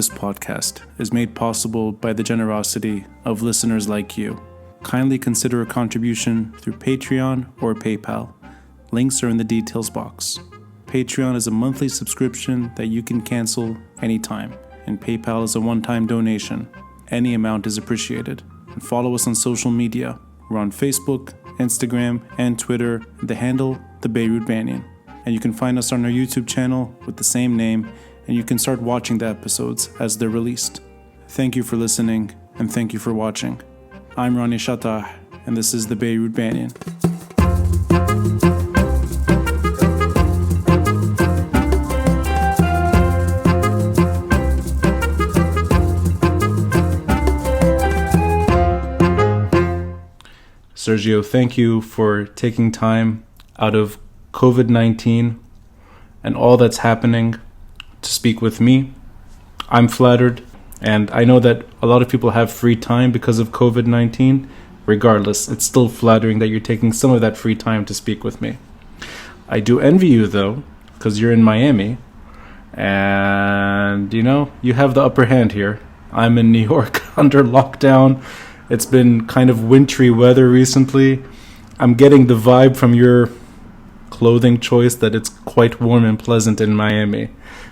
this podcast is made possible by the generosity of listeners like you. Kindly consider a contribution through Patreon or PayPal. Links are in the details box. Patreon is a monthly subscription that you can cancel anytime, and PayPal is a one-time donation. Any amount is appreciated. And follow us on social media. We're on Facebook, Instagram, and Twitter, the handle, the Beirut Banyan. And you can find us on our YouTube channel with the same name, and you can start watching the episodes as they're released. Thank you for listening, and thank you for watching. I'm Ronnie Shatah, and this is the Beirut Banyan. Sergio, thank you for taking time out of COVID-19 and all that's happening to speak with me. I'm flattered, and I know that a lot of people have free time because of COVID-19. Regardless, it's still flattering that you're taking some of that free time to speak with me. I do envy you, though, because you're in Miami, and, you have the upper hand here. I'm in New York under lockdown. It's been kind of wintry weather recently. I'm getting the vibe from your clothing choice that it's quite warm and pleasant in Miami.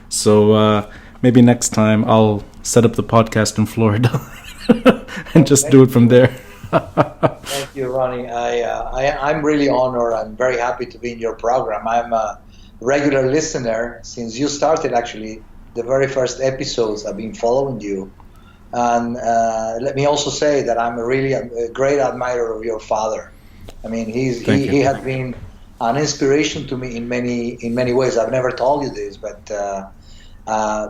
So maybe next time I'll set up the podcast in Florida and just do it from there. Thank you, Ronnie. I'm really honored. I'm very happy to be in your program. I'm a regular listener since you started, actually. The very first episodes, I've been following you. And let me also say that I'm a great admirer of your father. I mean, he has been an inspiration to me in many ways. I've never told you this, but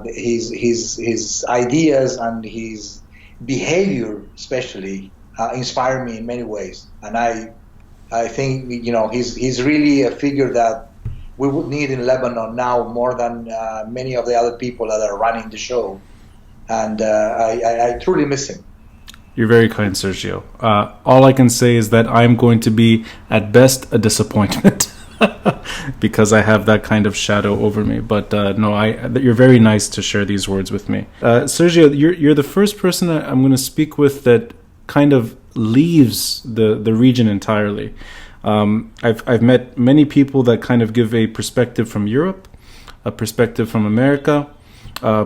his ideas and his behavior, especially, inspire me in many ways. And I think he's really a figure that we would need in Lebanon now more than many of the other people that are running the show. And I truly miss him. You're very kind, Sergio. All I can say is that I'm going to be, at best, a disappointment because I have that kind of shadow over me. But you're very nice to share these words with me. Sergio, you're the first person that I'm going to speak with that kind of leaves the region entirely. I've met many people that kind of give a perspective from Europe, a perspective from America.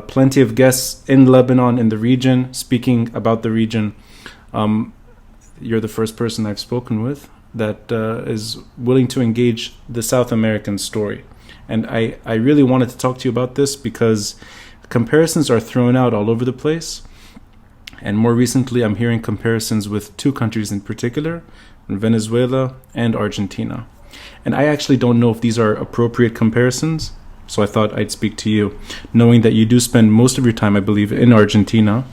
Plenty of guests in Lebanon, in the region, speaking about the region. You're the first person I've spoken with that is willing to engage the South American story. And I really wanted to talk to you about this because comparisons are thrown out all over the place. And more recently, I'm hearing comparisons with two countries in particular, Venezuela and Argentina. And I actually don't know if these are appropriate comparisons. So I thought I'd speak to you, knowing that you do spend most of your time, I believe, in Argentina.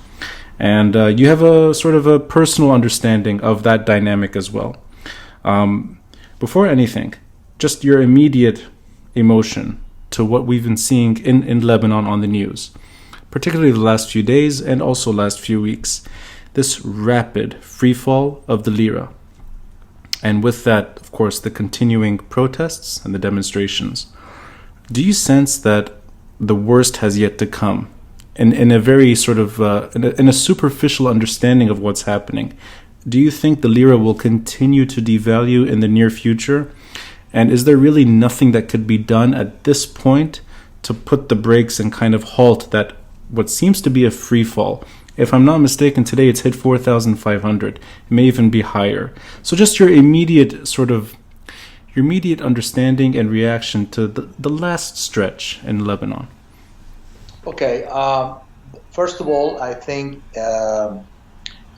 And you have a sort of a personal understanding of that dynamic as well. Before anything, just your immediate emotion to what we've been seeing in Lebanon on the news, particularly the last few days and also last few weeks. This rapid freefall of the lira. And with that, of course, the continuing protests and the demonstrations. Do you sense that the worst has yet to come in a very sort of, in a superficial understanding of what's happening? Do you think the lira will continue to devalue in the near future? And is there really nothing that could be done at this point to put the brakes and kind of halt that what seems to be a free fall? If I'm not mistaken, today it's hit 4,500. It may even be higher. So just your immediate understanding and reaction to the last stretch in Lebanon. Okay. First of all, I think,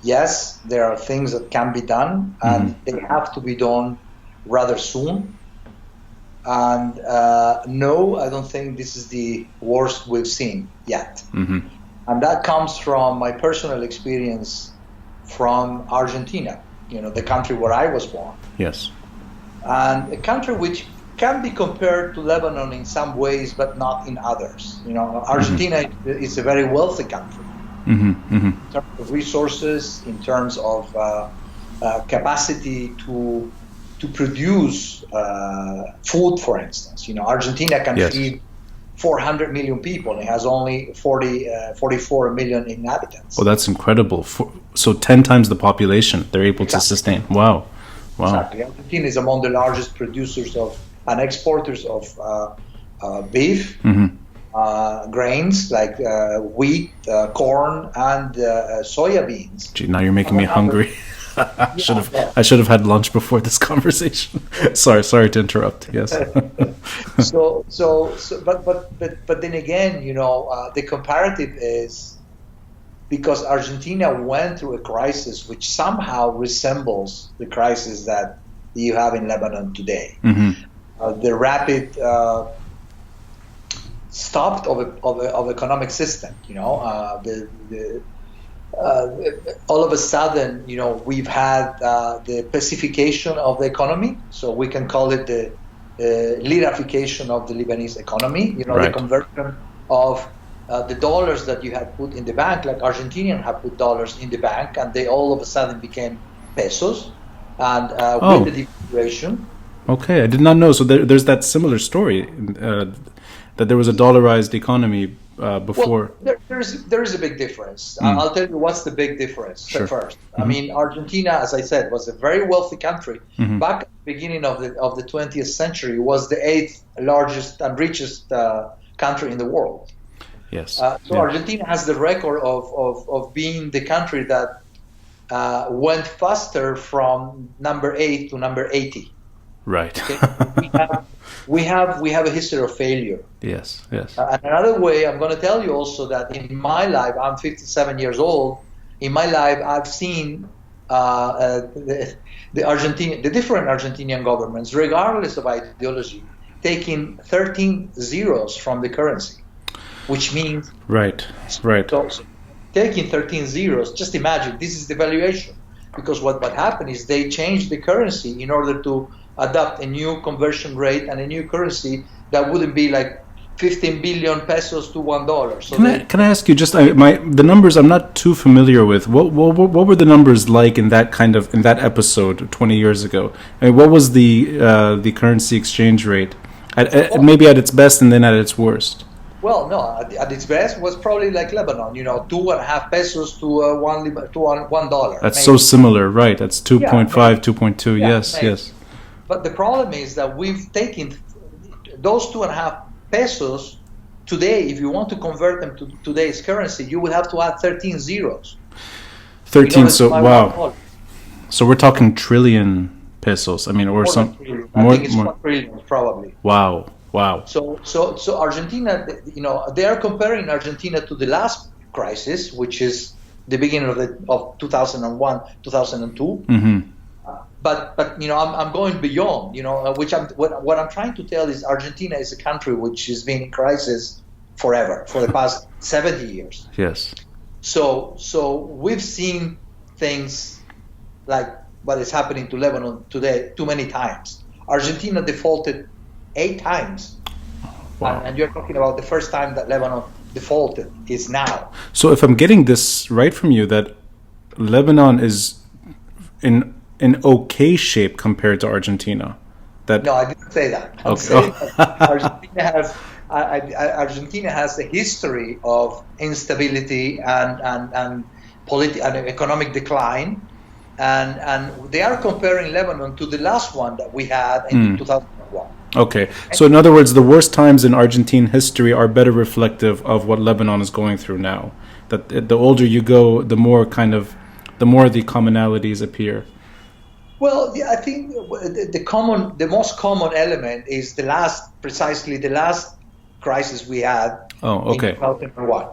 yes, there are things that can be done, and they have to be done rather soon. And no, I don't think this is the worst we've seen yet. Mm-hmm. And that comes from my personal experience from Argentina, the country where I was born. Yes. And a country which can be compared to Lebanon in some ways, but not in others. Argentina is a very wealthy country in terms of resources, in terms of capacity to produce food, for instance. Argentina can feed 400 million people. It has only 44 million inhabitants. Oh, that's incredible. So 10 times the population they're able to sustain. Wow. Exactly. Argentina is among the largest producers and exporters of beef, grains like wheat, corn, and soya beans. Gee, now you're making me hungry. I should have had lunch before this conversation. Sorry to interrupt. Yes. But then again, the comparative is because Argentina went through a crisis which somehow resembles the crisis that you have in Lebanon today. The rapid stop of economic system. All of a sudden, we've had the pacification of the economy, so we can call it the lirification of the Lebanese economy. The conversion of the dollars that you had put in the bank, like Argentinians have put dollars in the bank, and they all of a sudden became pesos, and with the devaluation. Okay, I did not know. So there's that similar story that there was a dollarized economy before. Well, there is a big difference. I'll tell you what's the big difference first. I mean, Argentina, as I said, was a very wealthy country. Back at the beginning of the 20th century, was the 8th largest and richest country in the world. Yes. Argentina has the record of being the country that went faster from number 8 to number 80. Right. Okay? We have a history of failure. Yes. And another way, I'm going to tell you also that in my life, I'm 57 years old. In my life, I've seen the different Argentinian governments, regardless of ideology, taking 13 zeros from the currency, which means right. So taking 13 zeros. Just imagine this is devaluation, because what happened is they changed the currency in order to adopt a new conversion rate and a new currency that wouldn't be like 15 billion pesos to $1. So can I ask you just the numbers I'm not too familiar with. What were the numbers like in that episode 20 years ago? I mean, what was the currency exchange rate maybe at its best and then at its worst? Well, no, at its best was probably like Lebanon, 2.5 pesos to $1. That's maybe. So similar, right? That's 2.5, 2.2. Yes. But the problem is that we've taken those 2.5 pesos today. If you want to convert them to today's currency, you would have to add 13 zeros. 13. So wow. So we're talking trillion pesos. I mean, or some more. I think it's 1 trillion probably. Wow. So Argentina, they are comparing Argentina to the last crisis, which is the beginning of 2001, 2002. But I'm going beyond, what I'm trying to tell is Argentina is a country which has been in crisis forever, for the past 70 years. Yes. So we've seen things like what is happening to Lebanon today too many times. Argentina defaulted 8 times. Wow. And you're talking about the first time that Lebanon defaulted is now. So if I'm getting this right from you, that Lebanon is in okay shape compared to Argentina. No, I didn't say that. I'm saying that Argentina has a history of instability and economic decline, and they are comparing Lebanon to the last one that we had in 2001. Okay, so in other words, the worst times in Argentine history are better reflective of what Lebanon is going through now. That the older you go, the more the commonalities appear. Well, I think the most common element is the last crisis we had in 2001.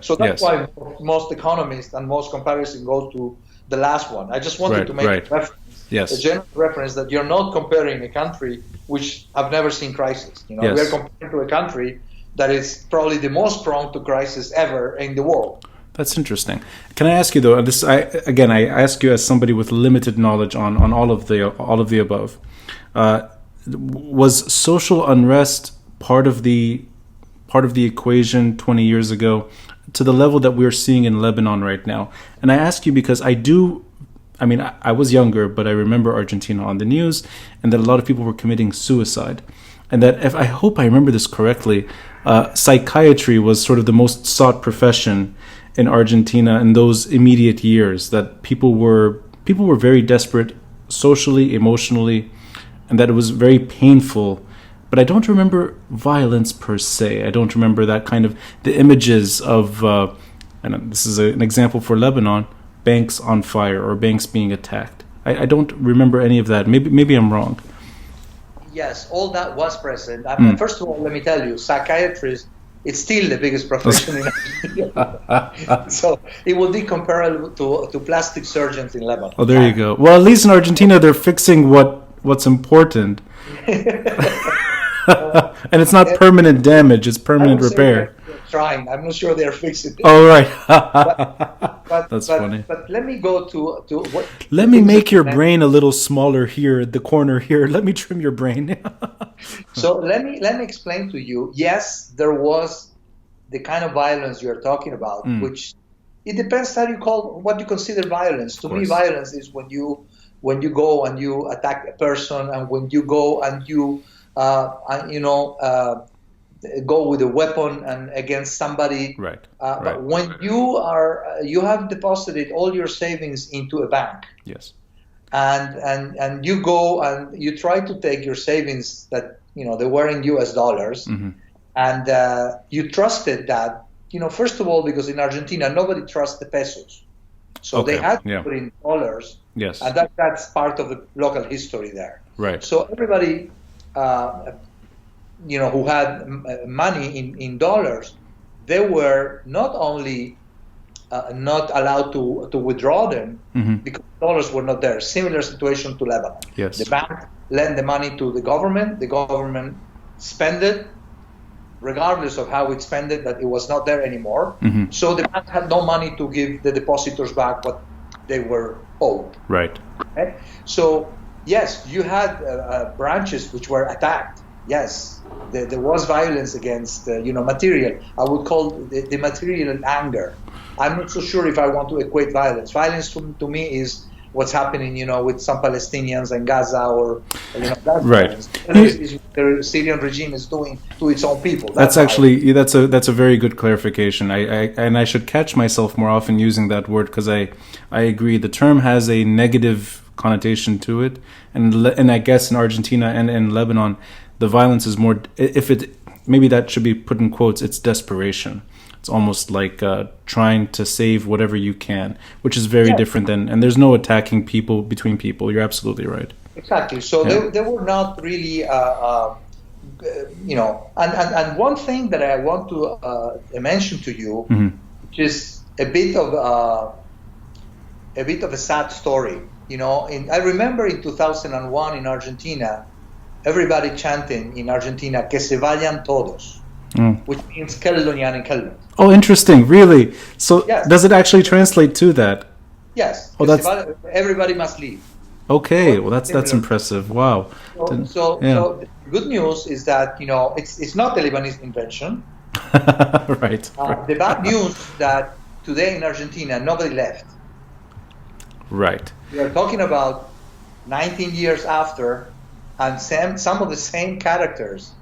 So that's why most economists and most comparison goes to the last one. I just wanted to make a reference, a general reference that you're not comparing a country which have never seen crisis. We're comparing to a country that is probably the most prone to crisis ever in the world. That's interesting. Can I ask you though? I ask you as somebody with limited knowledge on all of the above. Was social unrest part of the equation 20 years ago to the level that we're seeing in Lebanon right now? And I ask you because I was younger, but I remember Argentina on the news, and that a lot of people were committing suicide. and that if I hope I remember this correctly, psychiatry was sort of the most sought profession in Argentina in those immediate years. That people were very desperate socially, emotionally, and that it was very painful. But I don't remember violence per se. I don't remember that kind of the images of. And this is an example for Lebanon: banks on fire or banks being attacked. I don't remember any of that. Maybe I'm wrong. Yes, all that was present. First of all, let me tell you, psychiatrists, it's still the biggest profession in Argentina. So it will be comparable to plastic surgeons in Lebanon. Oh, there you go. Well, at least in Argentina, they're fixing what's important. And it's not permanent damage, it's permanent repair. Trying. I'm not sure they're fixing it. Oh, right. That's funny. But let me go to what. Let me make your brain a little smaller here at the corner here. Let me trim your brain. So let me explain to you. Yes, there was the kind of violence you're talking about, which it depends how you what you consider violence. To me, violence is when you go and you attack a person, and when you go and you go with a weapon and against somebody. Right. But when you have deposited all your savings into a bank. Yes. And you go and you try to take your savings that they were in US dollars, and you trusted that first of all, because in Argentina nobody trusts the pesos, so they had to put in dollars. Yes. And that's part of the local history there. Right. So everybody who had money in dollars, they were not only not allowed to withdraw them because dollars were not there. Similar situation to Lebanon. Yes. The bank lent the money to the government spent it, regardless of how it spent it, that it was not there anymore. So the bank had no money to give the depositors back what they were owed. Right. Okay? So yes, you had branches which were attacked. Yes, there was violence against material. I would call the material anger. I'm not so sure if I want to equate violence. Violence to me is what's happening, with some Palestinians in Gaza, or that's right. Violence. Is what the Syrian regime is doing to its own people. That's a very good clarification. I should catch myself more often using that word, because I agree the term has a negative connotation to it, and I guess in Argentina and in Lebanon, the violence is more, maybe that should be put in quotes, it's desperation. It's almost like trying to save whatever you can, which is very different than, and there's no attacking people between people. You're absolutely right. Exactly. So they were not really, and one thing that I want to mention to you, which is a bit of a sad story. I remember in 2001 in Argentina, everybody chanting in Argentina, "Que se vayan todos," which means "Kellonian and Kellon." Oh, interesting. Really? So does it actually translate to that? Yes. Oh, everybody must leave. Okay. Well, that's impressive. Wow. So the good news is that it's not the Lebanese invention. Right. The bad news that today in Argentina nobody left. Right. We are talking about 19 years after. And some of the same characters,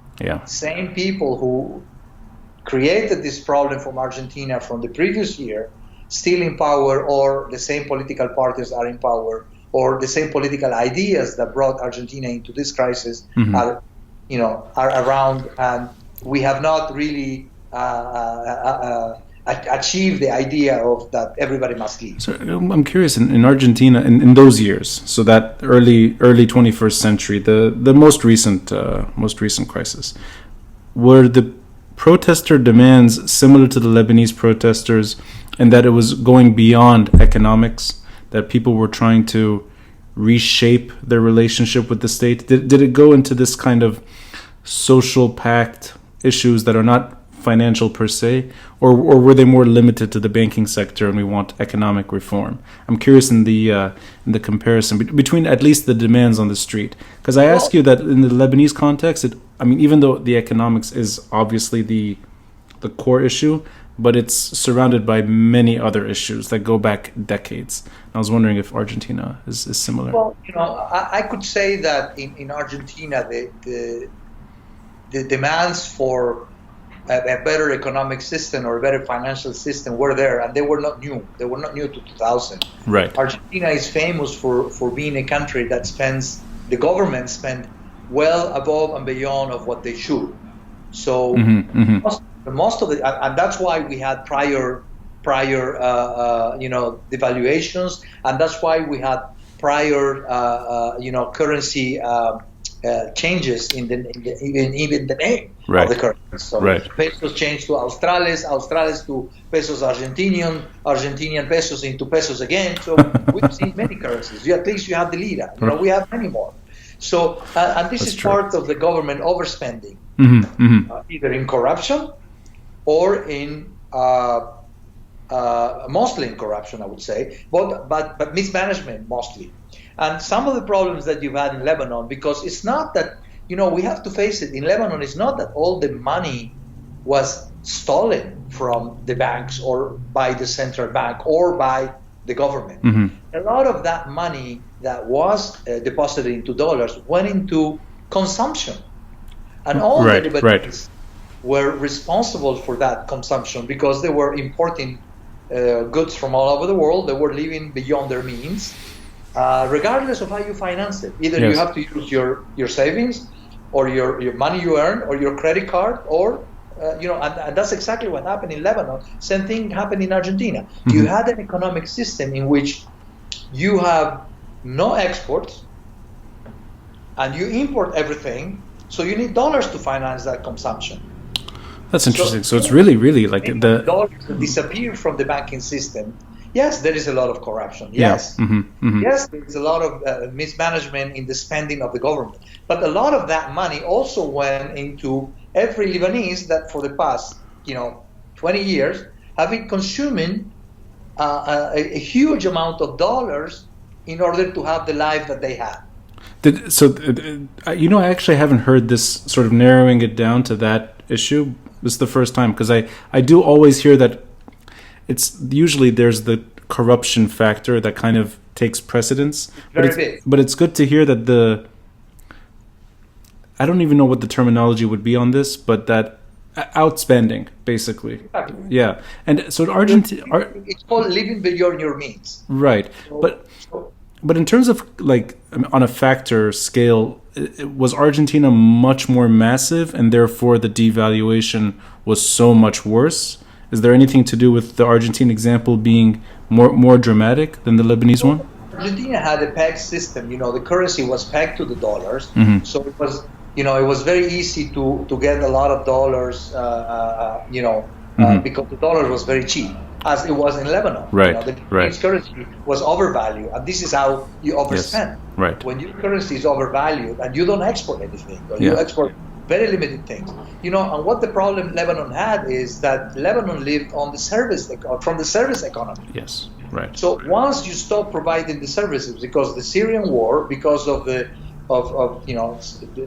same people who created this problem from Argentina from the previous year, still in power, or the same political parties are in power, or the same political ideas that brought Argentina into this crisis are around, and we have not really achieve the idea of that everybody must leave. So I'm curious, in Argentina, in those years, so that early 21st century, the most recent crisis, were the protester demands similar to the Lebanese protesters, in that it was going beyond economics, that people were trying to reshape their relationship with the state? Did it go into this kind of social pact issues that are not financial per se, or were they more limited to the banking sector and we want economic reform? I'm curious in the comparison between at least the demands on the street, because I ask you that in the Lebanese context, even though the economics is obviously the core issue, but it's surrounded by many other issues that go back decades. I was wondering if Argentina is similar. Well, I could say that in Argentina the demands for a better economic system or a better financial system were there, and they were not new. They were not new to 2000. Right. Argentina is famous for being a country that the government spend well above and beyond of what they should. So most of it, and that's why we had prior devaluations, and that's why we had prior currency changes in even the name of the currency. So pesos changed to australes to pesos Argentinian pesos into pesos again. So we've seen many currencies. At least you have the lira. We have many more. So and this is part of the government overspending, either in corruption or in mostly in corruption, I would say, but mismanagement mostly. And some of the problems that you've had in Lebanon, because it's not that, we have to face it, in Lebanon, it's not that all the money was stolen from the banks or by the central bank or by the government. A lot of that money that was deposited into dollars went into consumption. And all the Lebanese were responsible for that consumption because they were importing goods from all over the world. They were living beyond their means. Regardless of how you finance it, either you have to use your savings, or your money you earn, or your credit card, or and that's exactly what happened in Lebanon. Same thing happened in Argentina. You had an economic system in which you have no exports, and you import everything, so you need dollars to finance that consumption. That's interesting. So it's really like the dollars disappear from the banking system. Yes, there is a lot of corruption. Yes, yes, there is a lot of mismanagement in the spending of the government. But a lot of that money also went into every Lebanese that for the past, 20 years have been consuming a huge amount of dollars in order to have the life that they have. I actually haven't heard this sort of narrowing it down to that issue. This is the first time, because I do always hear that it's usually there's the corruption factor that kind of takes precedence. But it's good to hear that I don't even know what the terminology would be on this, but that outspending, basically. Exactly. Yeah. And so Argentina... It's called living beyond your means. Right. But in terms of, like, on a factor scale, was Argentina much more massive, and therefore the devaluation was so much worse? Is there anything to do with the Argentine example being more dramatic than the Lebanese one? Argentina had a peg system. The currency was pegged to the dollars, so it was, it was very easy to get a lot of dollars, because the dollar was very cheap, as it was in Lebanon. Right. The currency was overvalued, and this is how you overspend. Yes. Right. When your currency is overvalued and you don't export anything, or you export very limited things, and what the problem Lebanon had is that Lebanon lived on from the service economy. Yes, right. So once you stop providing the services, because the Syrian war, because of the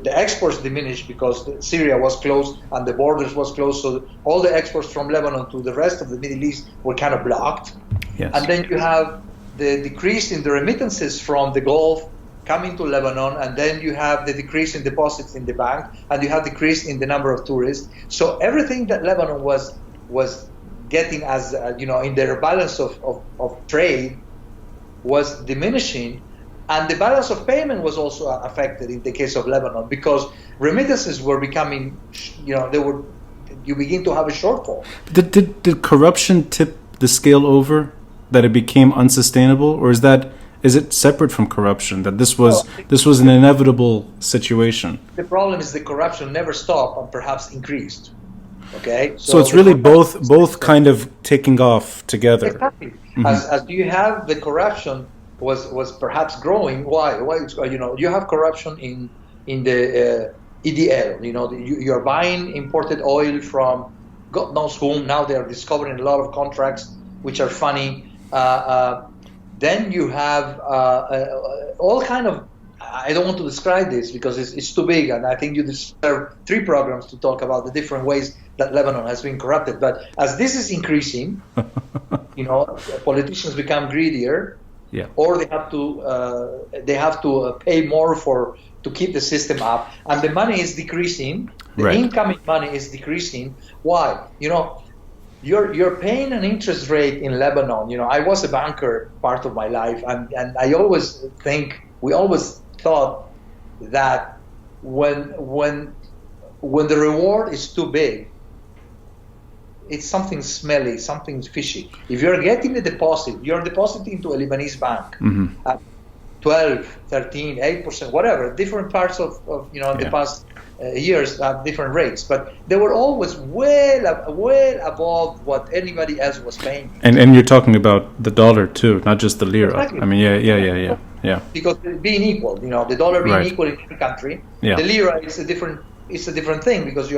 exports diminished because Syria was closed and the borders was closed, so all the exports from Lebanon to the rest of the Middle East were kind of blocked. Yes. And then you have the decrease in the remittances from the Gulf coming to Lebanon, and then you have the decrease in deposits in the bank, and you have decrease in the number of tourists. So everything that Lebanon was getting as in their balance of trade was diminishing, and the balance of payment was also affected in the case of Lebanon, because remittances were becoming, you begin to have a shortfall. Did corruption tip the scale over, that it became unsustainable, or is it separate from corruption, that this was an inevitable situation? The problem is the corruption never stopped and perhaps increased. Okay, so it's really both kind of taking off together. Exactly. As you have the corruption was perhaps growing. Why? You have corruption in the EDL. You're buying imported oil from God knows whom. Now they are discovering a lot of contracts which are funny. Then you have all kind of, I don't want to describe this because it's too big, and I think you deserve 3 programs to talk about the different ways that Lebanon has been corrupted. But as this is increasing, politicians become greedier, or they have to pay more to keep the system up, and the money is decreasing. The incoming money is decreasing. Why? You're paying an interest rate in Lebanon. I was a banker part of my life, and I always we always thought that when the reward is too big, it's something smelly, something fishy. If you're getting a deposit, you're depositing to a Lebanese bank at 12, 13, 8%, whatever, different parts of the past years have different rates, but they were always well above what anybody else was paying. And you're talking about the dollar too, not just the lira. Exactly. I mean, yeah. Because being equal, the dollar being equal in every country, the lira is a different thing because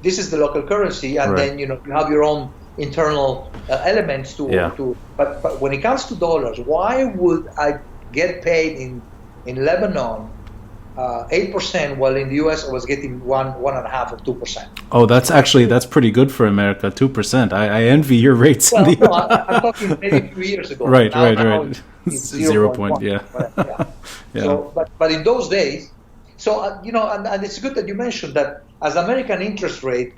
this is the local currency, and then you have your own internal elements to. But when it comes to dollars, why would I get paid in Lebanon 8%, while in the US I was getting 1.5 or 2%? Oh, that's pretty good for America, 2%. I envy your rates. Well, no, I'm talking maybe a few years ago. Right. It's 0 point, yeah. So, but in those days, and it's good that you mentioned that as American interest rate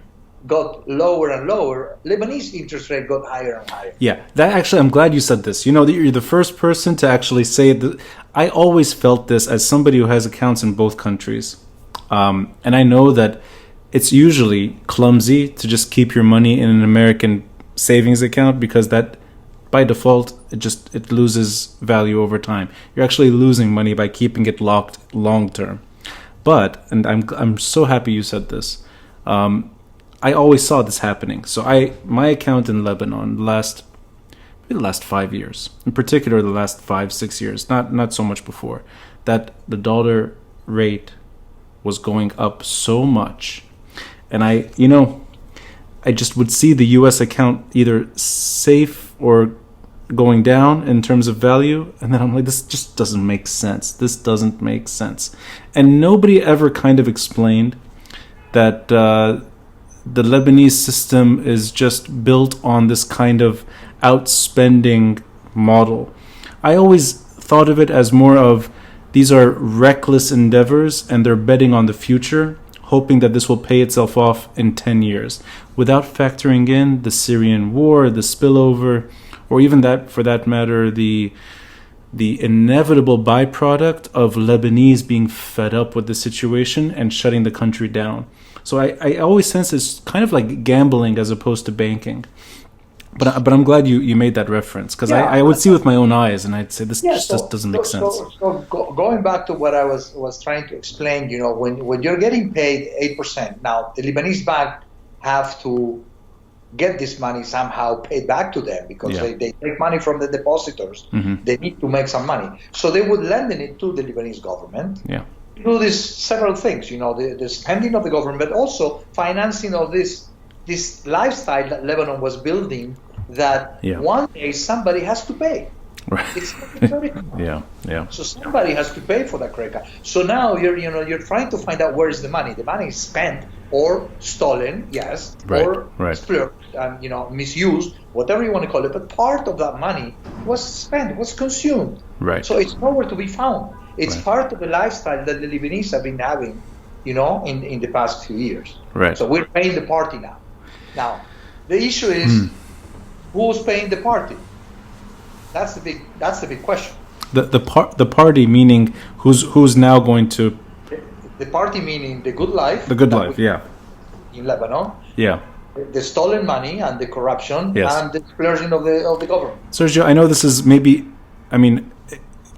got lower and lower, Lebanese interest rate got higher and higher. Yeah, I'm glad you said this. You're the first person to actually say that. I always felt this as somebody who has accounts in both countries. And I know that it's usually clumsy to just keep your money in an American savings account because that, by default, it loses value over time. You're actually losing money by keeping it locked long term. But, and I'm so happy you said this, I always saw this happening. So my account in Lebanon the last 5 years, in particular the last 5-6 years, not so much before, that the dollar rate was going up so much, and I just would see the U.S. account either safe or going down in terms of value, and then I'm like, this just doesn't make sense. This doesn't make sense, and nobody ever kind of explained that. The Lebanese system is just built on this kind of outspending model. I always thought of it as more of these are reckless endeavors and they're betting on the future, hoping that this will pay itself off in 10 years, without factoring in the Syrian war, the spillover, or even that, for that matter, the inevitable byproduct of Lebanese being fed up with the situation and shutting the country down. So I always sense it's kind of like gambling as opposed to banking. But I'm glad you made that reference, because I would see with my own eyes and I'd say this just doesn't make sense. So going back to what I was trying to explain, when you're getting paid 8%, now the Lebanese bank have to get this money somehow paid back to them because they take money from the depositors. Mm-hmm. They need to make some money. So they would lend it to the Lebanese government. Yeah. Do this several things, the spending of the government, but also financing of this lifestyle that Lebanon was building that one day somebody has to pay. Right. It's very yeah. So somebody has to pay for that credit card. So now you're trying to find out where is the money. The money is spent or stolen, yes, or splurged and misused, whatever you want to call it. But part of that money was spent, was consumed. Right. So it's nowhere to be found. It's part of the lifestyle that the Lebanese have been having, in the past few years. Right. So we're paying the party now. Now, the issue is who's paying the party? That's the big question. The party meaning who's now going to the party meaning the good life. The good life, yeah. In Lebanon. Yeah. The stolen money and the corruption and the splurging of the government. Sergio, I know this is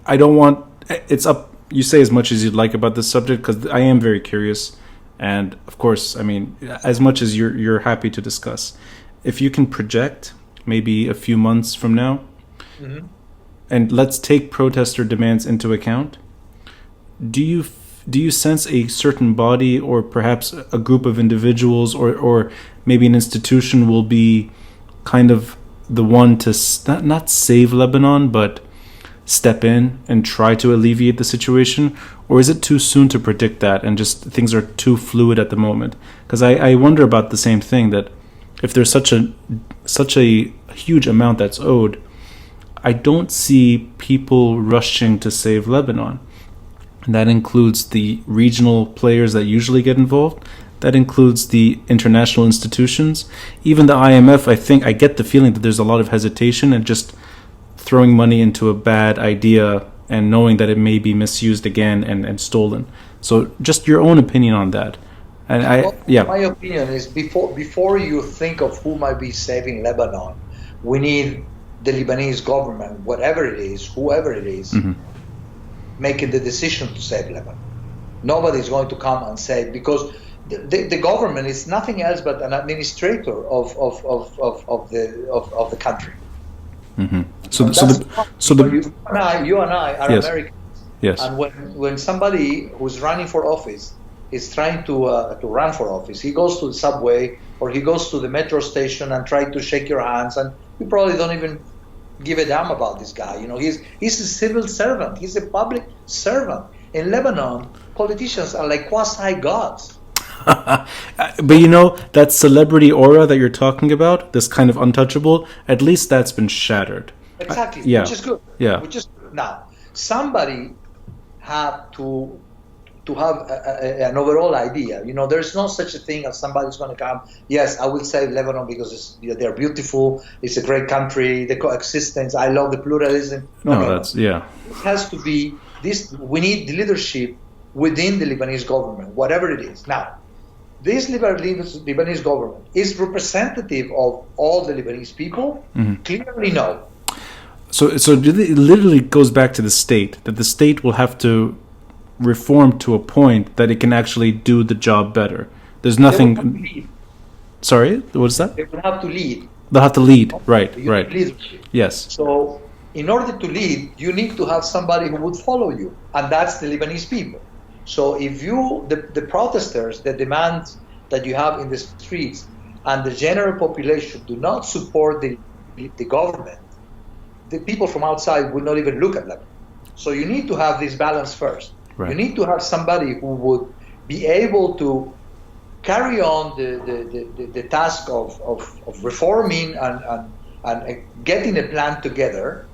I don't want. It's up. You say as much as you'd like about this subject because I am very curious, and of course, as much as you're happy to discuss, if you can project maybe a few months from now, and let's take protester demands into account. Do you sense a certain body or perhaps a group of individuals or maybe an institution will be kind of the one to not save Lebanon, but step in and try to alleviate the situation? Or is it too soon to predict that and just things are too fluid at the moment? Because I wonder about the same thing, that if there's such a huge amount that's owed, I don't see people rushing to save Lebanon. And that includes the regional players that usually get involved, That includes the international institutions. Even the IMF, I get the feeling that there's a lot of hesitation and just throwing money into a bad idea and knowing that it may be misused again and stolen. So just your own opinion on that. And my opinion is before you think of who might be saving Lebanon, we need the Lebanese government, whatever it is, whoever it is, making the decision to save Lebanon. Nobody's going to come and say, because the government is nothing else but an administrator of the country. Mm-hmm. You and I are Americans. Yes. And when somebody who's running for office is trying to run for office, he goes to the subway or he goes to the metro station and tries to shake your hands, and you probably don't even give a damn about this guy. He's a civil servant. He's a public servant. In Lebanon, politicians are like quasi-gods. But that celebrity aura that you're talking about, this kind of untouchable, at least that's been shattered. Exactly, which is good. Yeah. Which is good. Now, somebody had to have an overall idea. There's no such a thing as somebody's going to come, yes, I will save Lebanon because they're beautiful, it's a great country, the coexistence, I love the pluralism. No. Yeah. It has to be this. We need the leadership within the Lebanese government, whatever it is. Now, this Lebanese government is representative of all the Lebanese people? Mm-hmm. Clearly no. So it literally goes back to the state, that the state will have to reform to a point that it can actually do the job better. There's nothing... Sorry, what is that? They will have to lead. They'll have to lead, right. Leadership. Yes. So in order to lead, you need to have somebody who would follow you, and that's the Lebanese people. So if the protesters, the demands that you have in the streets, and the general population do not support the government, the people from outside will not even look at Lebanon. So you need to have this balance first. Right. You need to have somebody who would be able to carry on the task of reforming and getting a plan together,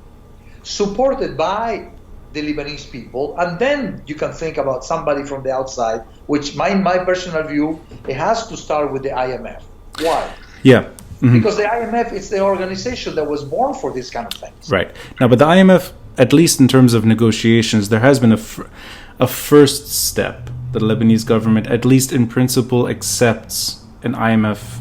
supported by the Lebanese people, and then you can think about somebody from the outside, which my personal view, it has to start with the IMF. Why? Yeah. Mm-hmm. Because the IMF is the organization that was born for these kind of things. Right. Now, but the IMF, at least in terms of negotiations, there has been a first step. The Lebanese government, at least in principle, accepts an IMF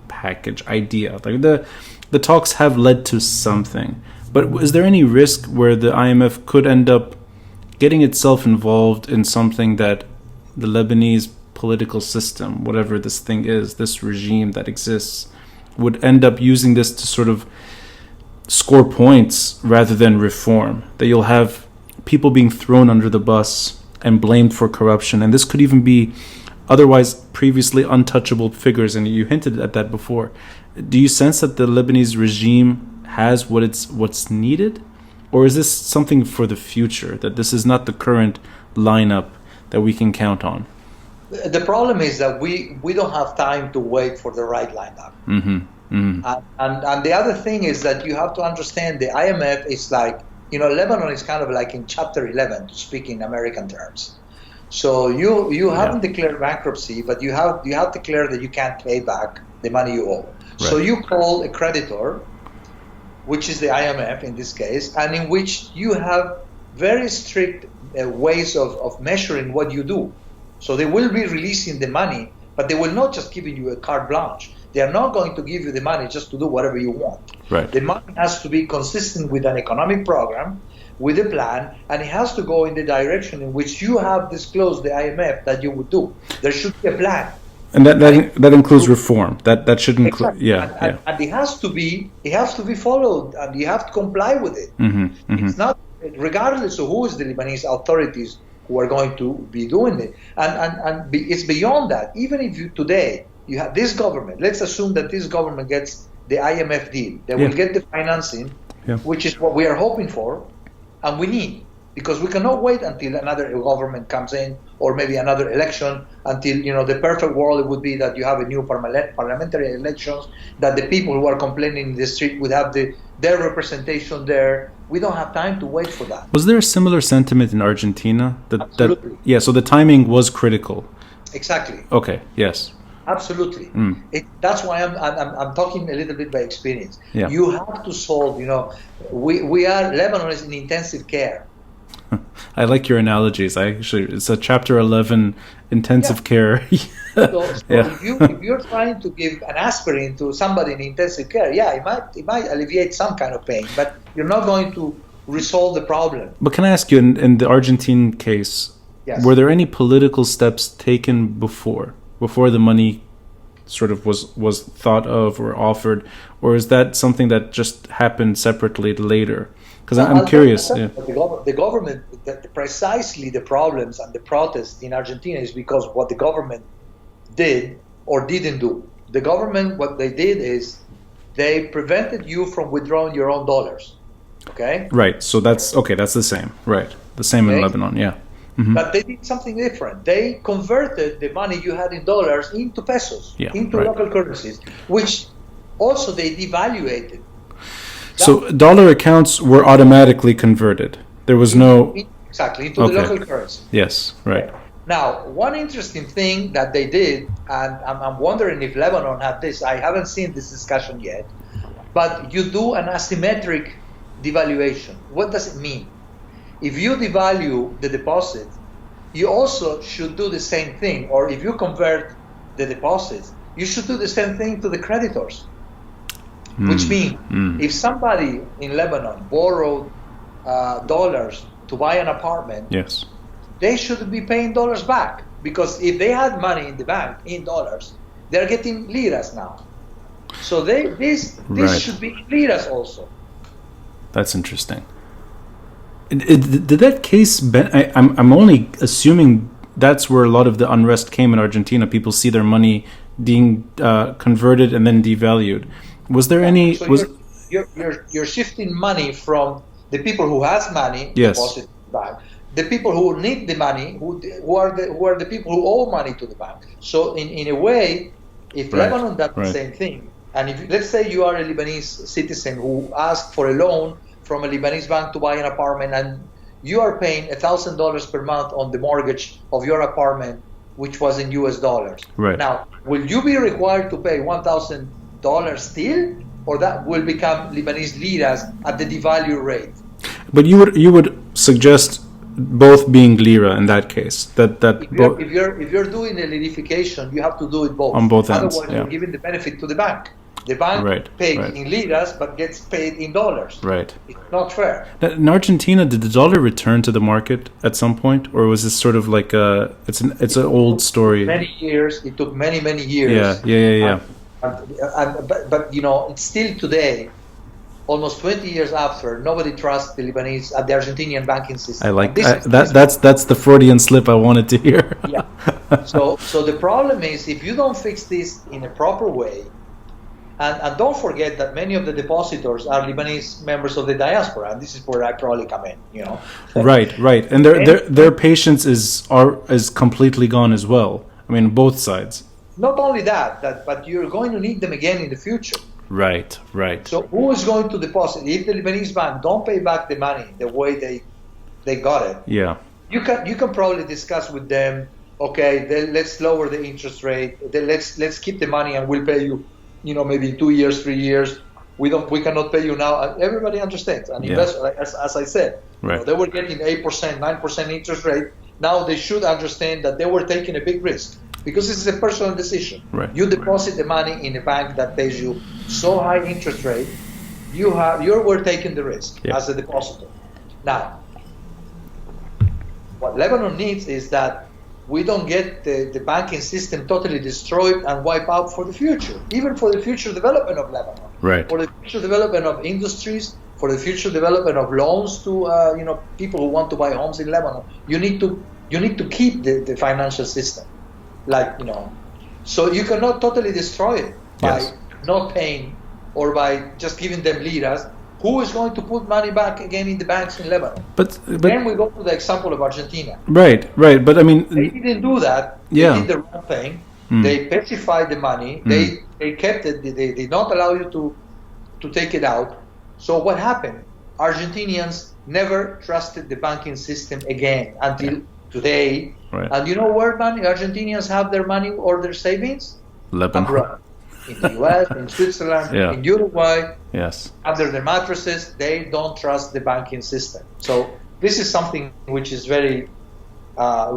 package idea. Like the talks have led to something. But is there any risk where the IMF could end up getting itself involved in something that the Lebanese political system, whatever this thing is, this regime that exists, would end up using this to sort of score points rather than reform? That you'll have people being thrown under the bus and blamed for corruption, and this could even be otherwise previously untouchable figures, and you hinted at that before. Do you sense that the Lebanese regime has what's needed, or is this something for the future, that this is not the current lineup that we can count on? The problem is that we don't have time to wait for the right lineup. Mm-hmm. Mm-hmm. And the other thing is that you have to understand the IMF is like, Lebanon is kind of like in Chapter 11, to speak in American terms. So you haven't declared bankruptcy, but you have declared that you can't pay back the money you owe. Right. So you call a creditor, which is the IMF in this case, and in which you have very strict ways of measuring what you do. So they will be releasing the money, but they will not just giving you a carte blanche. They are not going to give you the money just to do whatever you want. Right. The money has to be consistent with an economic program, with a plan, and it has to go in the direction in which you have disclosed the IMF that you would do. There should be a plan. And that includes reform. That should include, exactly. And it has to be followed, and you have to comply with it. Mm-hmm, mm-hmm. It's not, regardless of who is the Lebanese authorities who are going to be doing it, and it's beyond that. Even if you have this government, let's assume that this government gets the IMF deal, they will get the financing, which is what we are hoping for, and we need. Because we cannot wait until another government comes in, or maybe another election, until, the perfect world would be that you have a new parliamentary elections, that the people who are complaining in the street would have their representation there. We don't have time to wait for that. Was there a similar sentiment in Argentina? Absolutely. So the timing was critical. Exactly. Okay. Yes. Absolutely. That's why I'm talking a little bit by experience. Yeah. You have to solve. We are Lebanon is in intensive care. I like your analogies. It's a chapter 11 intensive care. So if you're trying to give an aspirin to somebody in intensive care, it might alleviate some kind of pain, but you're not going to resolve the problem. But can I ask you, in the Argentine case, were there any political steps taken before the money sort of was thought of or offered, or is that something that just happened separately later? Because I'm curious. The government, precisely the problems and the protests in Argentina is because what the government did or didn't do. The government, what they did is they prevented you from withdrawing your own dollars. Okay? Right. So that's the same. Right. The same in Lebanon. Yeah. Mm-hmm. But they did something different. They converted the money you had in dollars into pesos, into local currencies, which also they devaluated. So dollar accounts were automatically converted. There was no... Exactly, into the local currency. Yes, right. Now, one interesting thing that they did, and I'm wondering if Lebanon had this, I haven't seen this discussion yet, but you do an asymmetric devaluation. What does it mean? If you devalue the deposit, you also should do the same thing, or if you convert the deposits, you should do the same thing to the creditors. Which means if somebody in Lebanon borrowed dollars to buy an apartment, yes, they should be paying dollars back, because if they had money in the bank in dollars, they're getting liras now. So this should be liras also. That's interesting. Did that case? I'm only assuming that's where a lot of the unrest came in Argentina. People see their money being converted and then devalued. Was there any? So you're shifting money from the people who has money, deposit in the bank, the people who need the money, who are the people who owe money to the bank. So in a way, if Lebanon does the same thing, and if let's say you are a Lebanese citizen who asked for a loan from a Lebanese bank to buy an apartment, and you are paying $1,000 per month on the mortgage of your apartment, which was in US dollars. Right. Now, will you be required to pay $1,000 still, or that will become Lebanese liras at the devalue rate? But you would suggest both being lira in that case. If you're doing a lirification, you have to do it both. On both ends. Otherwise, you're giving the benefit to the bank. The bank pays in liras, but gets paid in dollars. Right. It's not fair. In Argentina, did the dollar return to the market at some point, or was this sort of like it's an old story? Many years. It took many years. Yeah. But it's still today, almost 20 years after, nobody trusts the Lebanese, the Argentinian banking system. I like that's the Freudian slip I wanted to hear. Yeah. So the problem is, if you don't fix this in a proper way, and don't forget that many of the depositors are Lebanese members of the diaspora, and this is where I probably come in. Right, and their patience is completely gone as well. I mean, both sides. Not only that, but you're going to need them again in the future. Right. So who is going to deposit? If the Lebanese bank don't pay back the money the way they got it, you can probably discuss with them. Okay, let's lower the interest rate. Let's keep the money and we'll pay you. Maybe 2 years, 3 years. We cannot pay you now. Everybody understands. And investors, as I said, they were getting 8%, 9% interest rate. Now they should understand that they were taking a big risk, because this is a personal decision. You deposit the money in a bank that pays you so high interest rate, you were taking the risk as a depositor. Now, what Lebanon needs is that we don't get the banking system totally destroyed and wiped out for the future, even for the future development of Lebanon, for the future development of industries, for the future development of loans to people who want to buy homes in Lebanon. You need to keep the financial system, so you cannot totally destroy it by not paying or by just giving them liras. Who is going to put money back again in the banks in Lebanon? But then we go to the example of Argentina. Right. But I mean, they didn't do that. They did the wrong thing. They pacified the money. They kept it. They did not allow you to take it out. So what happened? Argentinians never trusted the banking system again until today. Right. And you know where Argentinians have their money or their savings? Lebanon. Abroad. In the US, in Switzerland, Yeah. in Uruguay, Yes. under their mattresses. They don't trust the banking system. So this is something which is very,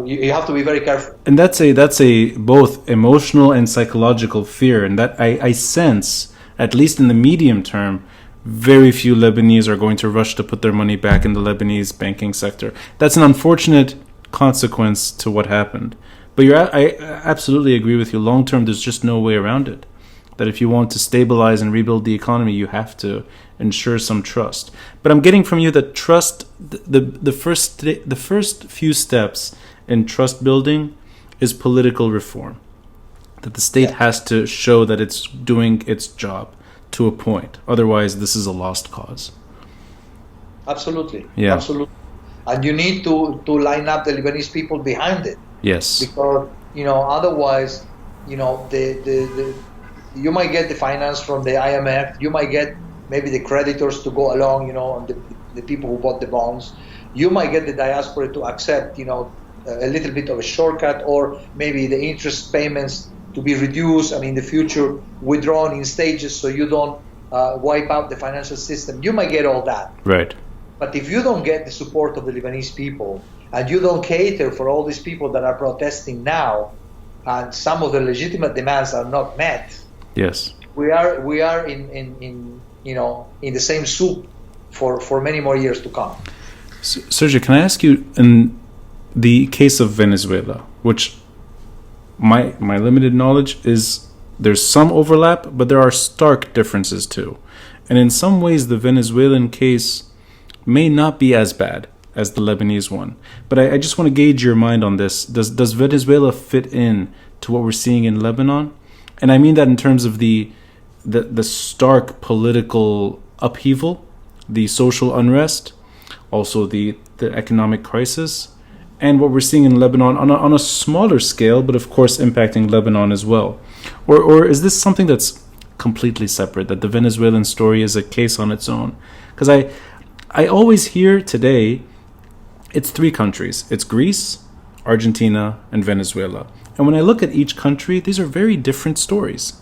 you have to be very careful. And that's a both emotional and psychological fear, and that I sense, at least in the medium term, very few Lebanese are going to rush to put their money back in the Lebanese banking sector. That's an unfortunate consequence to what happened. But I absolutely agree with you. Long term, there's just no way around it. That if you want to stabilize and rebuild the economy, you have to ensure some trust. But I'm getting from you that trust, the first few steps in trust building is political reform. That the state has to show that it's doing its job to a point. Otherwise, this is a lost cause. Absolutely. Yeah. Absolutely. And you need to line up the Lebanese people behind it. Yes. Because, otherwise, you might get the finance from the IMF. You might get maybe the creditors to go along, and the people who bought the bonds. You might get the diaspora to accept, a little bit of a shortcut, or maybe the interest payments to be reduced and in the future withdrawn in stages so you don't wipe out the financial system. You might get all that. Right. But if you don't get the support of the Lebanese people, and you don't cater for all these people that are protesting now, and some of the legitimate demands are not met, yes, we are in the same soup for many more years to come. Sergio, can I ask you, in the case of Venezuela, which my limited knowledge is there's some overlap, but there are stark differences too. And in some ways, the Venezuelan case may not be as bad as the Lebanese one. But I just want to gauge your mind on this. Does Venezuela fit in to what we're seeing in Lebanon? And I mean that in terms of the stark political upheaval, the social unrest, also the economic crisis, and what we're seeing in Lebanon on a smaller scale, but of course impacting Lebanon as well. Or is this something that's completely separate, that the Venezuelan story is a case on its own? Because I always hear today it's three countries. It's Greece, Argentina, and Venezuela. And when I look at each country, these are very different stories.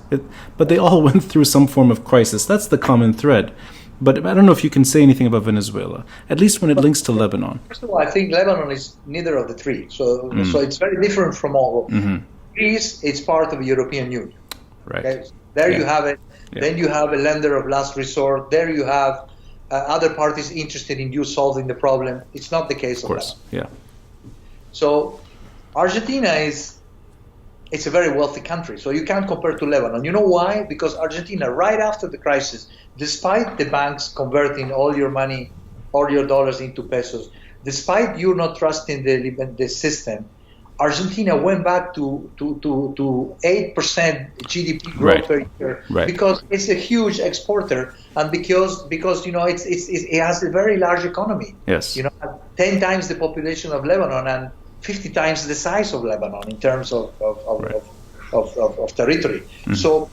But they all went through some form of crisis. That's the common thread. But I don't know if you can say anything about Venezuela, at least when it links to Lebanon. First of all, I think Lebanon is neither of the three. So it's very different from all. Mm-hmm. Greece, it's part of the European Union. Right. Okay? There you have it. Yeah. Then you have a lender of last resort. There you have other parties interested in you solving the problem. It's not the case of course. Lebanon. Yeah. So Argentina it's a very wealthy country. So you can't compare to Lebanon. You know why? Because Argentina, right after the crisis, despite the banks converting all your money, all your dollars into pesos, despite you not trusting the system, Argentina went back to 8% GDP growth per year because it's a huge exporter and because it has a very large economy. Yes. 10 times the population of Lebanon and 50 times the size of Lebanon in terms of territory. Mm-hmm. So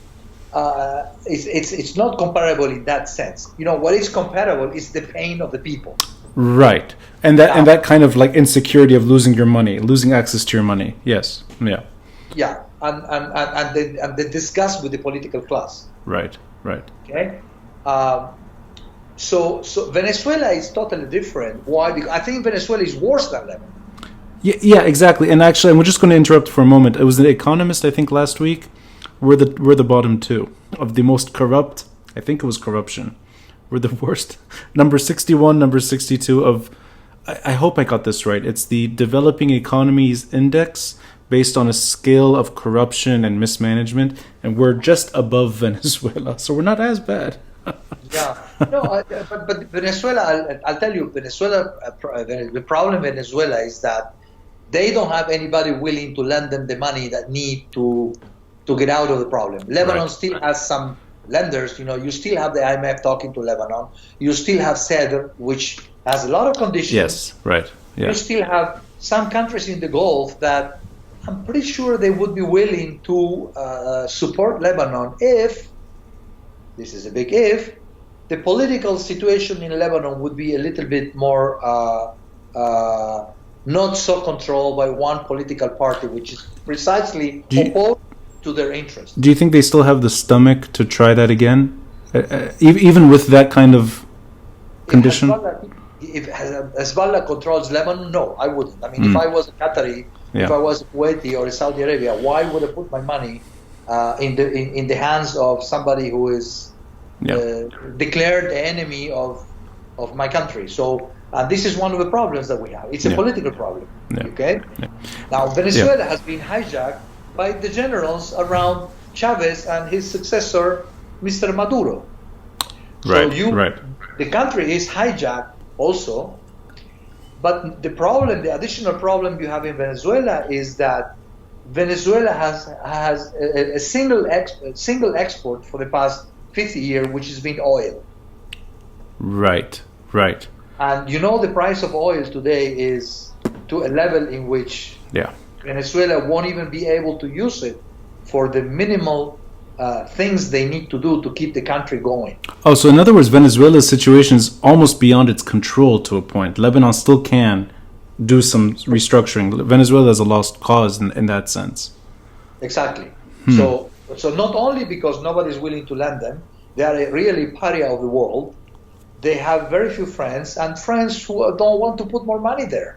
it's not comparable in that sense. What is comparable is the pain of the people. Right. And that kind of like insecurity of losing your money, losing access to your money. Yes. Yeah. Yeah. And the disgust with the political class. Right. Okay. So Venezuela is totally different. Why? Because I think Venezuela is worse than Lebanon. Yeah, exactly. And actually, we're just going to interrupt for a moment. It was The Economist, I think, last week. We're the bottom two of the most corrupt. I think it was corruption. We're the worst. Number 61, number 62 of. I hope I got this right. It's the Developing Economies Index based on a scale of corruption and mismanagement, and we're just above Venezuela, so we're not as bad. Yeah, no, but Venezuela. I'll tell you, Venezuela. The problem in Venezuela is that they don't have anybody willing to lend them the money that need to get out of the problem. Lebanon still has some lenders. You still have the IMF talking to Lebanon. You still have CEDR, which has a lot of conditions. Yes, right. Yeah. You still have some countries in the Gulf that I'm pretty sure they would be willing to support Lebanon if, this is a big if, the political situation in Lebanon would be a little bit more not so controlled by one political party, which is precisely opposed to their interests. Do you think they still have the stomach to try that again, even with that kind of condition? If Hezbollah controls Lebanon, no, I wouldn't. I mean, if I was a Qatari, if I was a Kuwaiti or a Saudi Arabia, why would I put my money in the hands of somebody who is declared the enemy of my country? So this is one of the problems that we have. It's a political problem. Okay. Now Venezuela has been hijacked by the generals around Chavez and his successor, Mr. Maduro. The country is hijacked also, but the additional problem you have in Venezuela is that Venezuela has a single export for the past 50 years, which has been oil. Right. And the price of oil today is to a level in which Venezuela won't even be able to use it for the minimal things they need to do to keep the country going. Oh, so in other words, Venezuela's situation is almost beyond its control to a point. Lebanon still can do some restructuring. Venezuela is a lost cause in that sense. Exactly. So not only because nobody's willing to lend them, they are a really pariah of the world. They have very few friends, and friends who don't want to put more money there.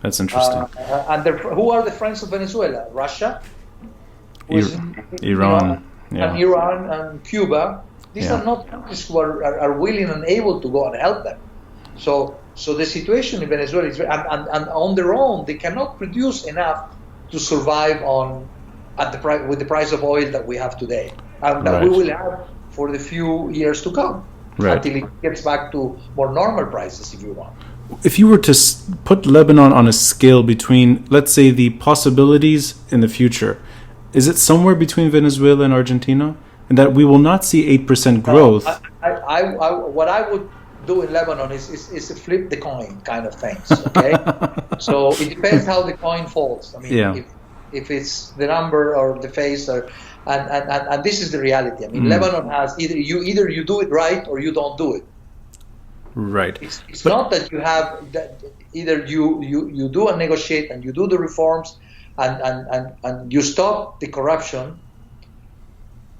That's interesting. And who are the friends of Venezuela? Russia, Iran, and Iran and Cuba. These are not countries who are willing and able to go and help them. So the situation in Venezuela is and on their own they cannot produce enough to survive with the price of oil that we have today, and that we will have for the few years to come. Until it gets back to more normal prices, if you want. If you were to put Lebanon on a scale between, let's say, the possibilities in the future, is it somewhere between Venezuela and Argentina? And that we will not see 8% growth? What I would do in Lebanon is to flip the coin kind of things, okay? So it depends how the coin falls. I mean, if it's the number or the face and this is the reality. I mean, Lebanon has either you do it right or you don't do it. Right. It's not that you have that either you do and negotiate and you do the reforms and you stop the corruption,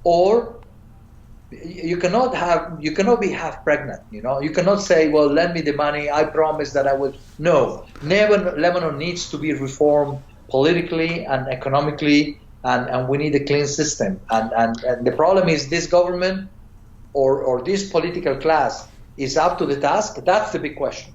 or you cannot be half pregnant. You cannot say, well, lend me the money, I promise that I will. No, Lebanon needs to be reformed politically and economically. And we need a clean system. And the problem is this government or this political class is up to the task. That's the big question.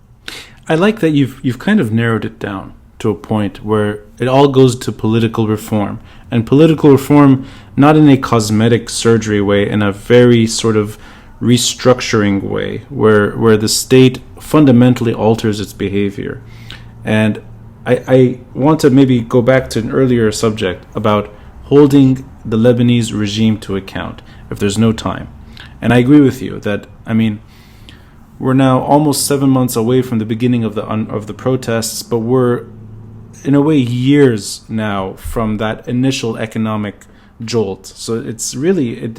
I like that you've kind of narrowed it down to a point where it all goes to political reform. And political reform, not in a cosmetic surgery way, in a very sort of restructuring way, where the state fundamentally alters its behavior. And I want to maybe go back to an earlier subject about holding the Lebanese regime to account if there's no time. And I agree with you that, I mean, we're now almost 7 months away from the beginning of the protests, but we're in a way years now from that initial economic jolt. So it's really,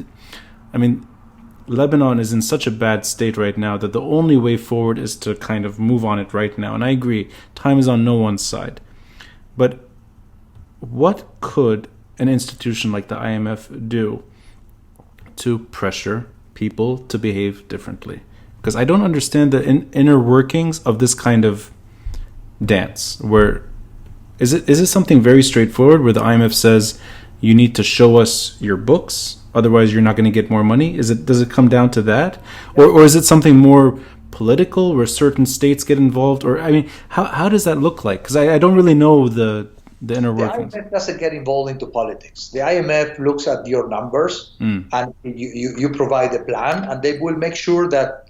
Lebanon is in such a bad state right now that the only way forward is to kind of move on it right now. And I agree, time is on no one's side. But what could an institution like the IMF do to pressure people to behave differently? Because I don't understand the inner workings of this kind of dance. Where is it something very straightforward where the IMF says you need to show us your books, otherwise you're not going to get more money? Does it come down to that, or is it something more political where certain states get involved? Or how does that look like? Because I don't really know the inner workings. The IMF doesn't get involved into politics. The IMF looks at your numbers and you provide a plan, and they will make sure that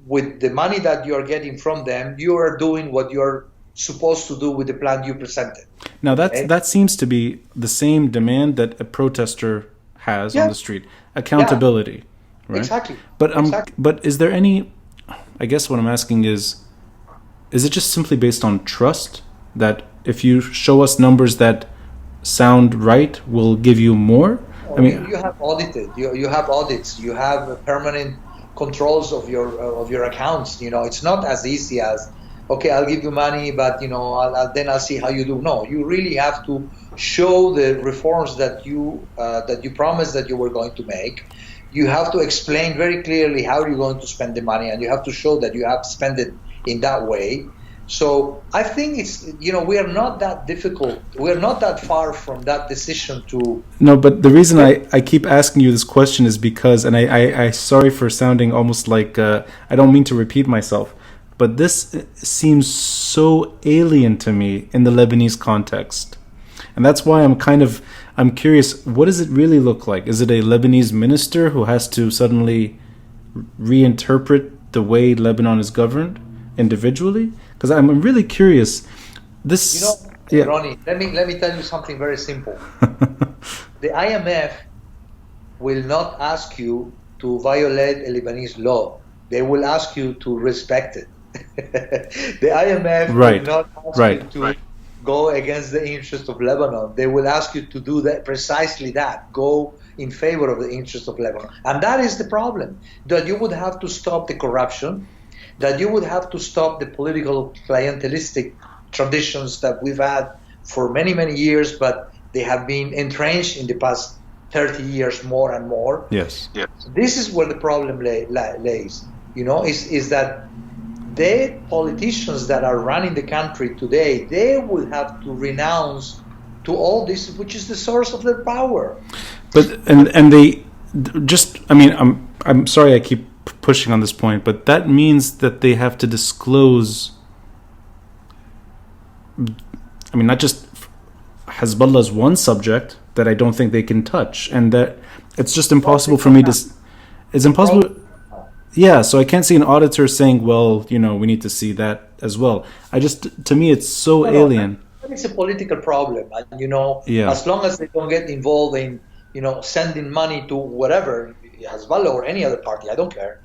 with the money that you are getting from them, you are doing what you're supposed to do with the plan you presented. Now that seems to be the same demand that a protester has on the street. Accountability, right? Exactly. But is there any? I guess what I'm asking is it just simply based on trust that if you show us numbers that sound right, we'll give you more? You have audited. You have audits. You have permanent controls of your accounts. It's not as easy as okay, I'll give you money, but then I'll see how you do. No, you really have to show the reforms that you promised that you were going to make. You have to explain very clearly how you're going to spend the money, and you have to show that you have spent it in that way. So I think it's, we are not that difficult. We are not that far from that decision to... No, but the reason I keep asking you this question is because, and I sorry for sounding almost like, I don't mean to repeat myself, but this seems so alien to me in the Lebanese context. And that's why I'm curious, what does it really look like? Is it a Lebanese minister who has to suddenly reinterpret the way Lebanon is governed individually? Because I'm really curious. Ronnie, let me tell you something very simple. The IMF will not ask you to violate a Lebanese law. They will ask you to respect it. The IMF will not ask you to go against the interest of Lebanon. They will ask you to do that, precisely that, go in favor of the interest of Lebanon. And that is the problem, that you would have to stop the corruption, that you would have to stop the political clientelistic traditions that we've had for many, many years, but they have been entrenched in the past 30 years more and more. Yes. This is where the problem lays, is that the politicians that are running the country today, they will have to renounce to all this, which is the source of their power. But and they just, I'm sorry I keep pushing on this point, but that means that they have to disclose, not just Hezbollah is one subject that I don't think they can touch, and that it's just impossible for me to, it's impossible. Yeah, so I can't see an auditor saying, well, we need to see that as well. To me, it's so alien. It's a political problem, and as long as they don't get involved in, sending money to whatever, Hezbollah or any other party, I don't care,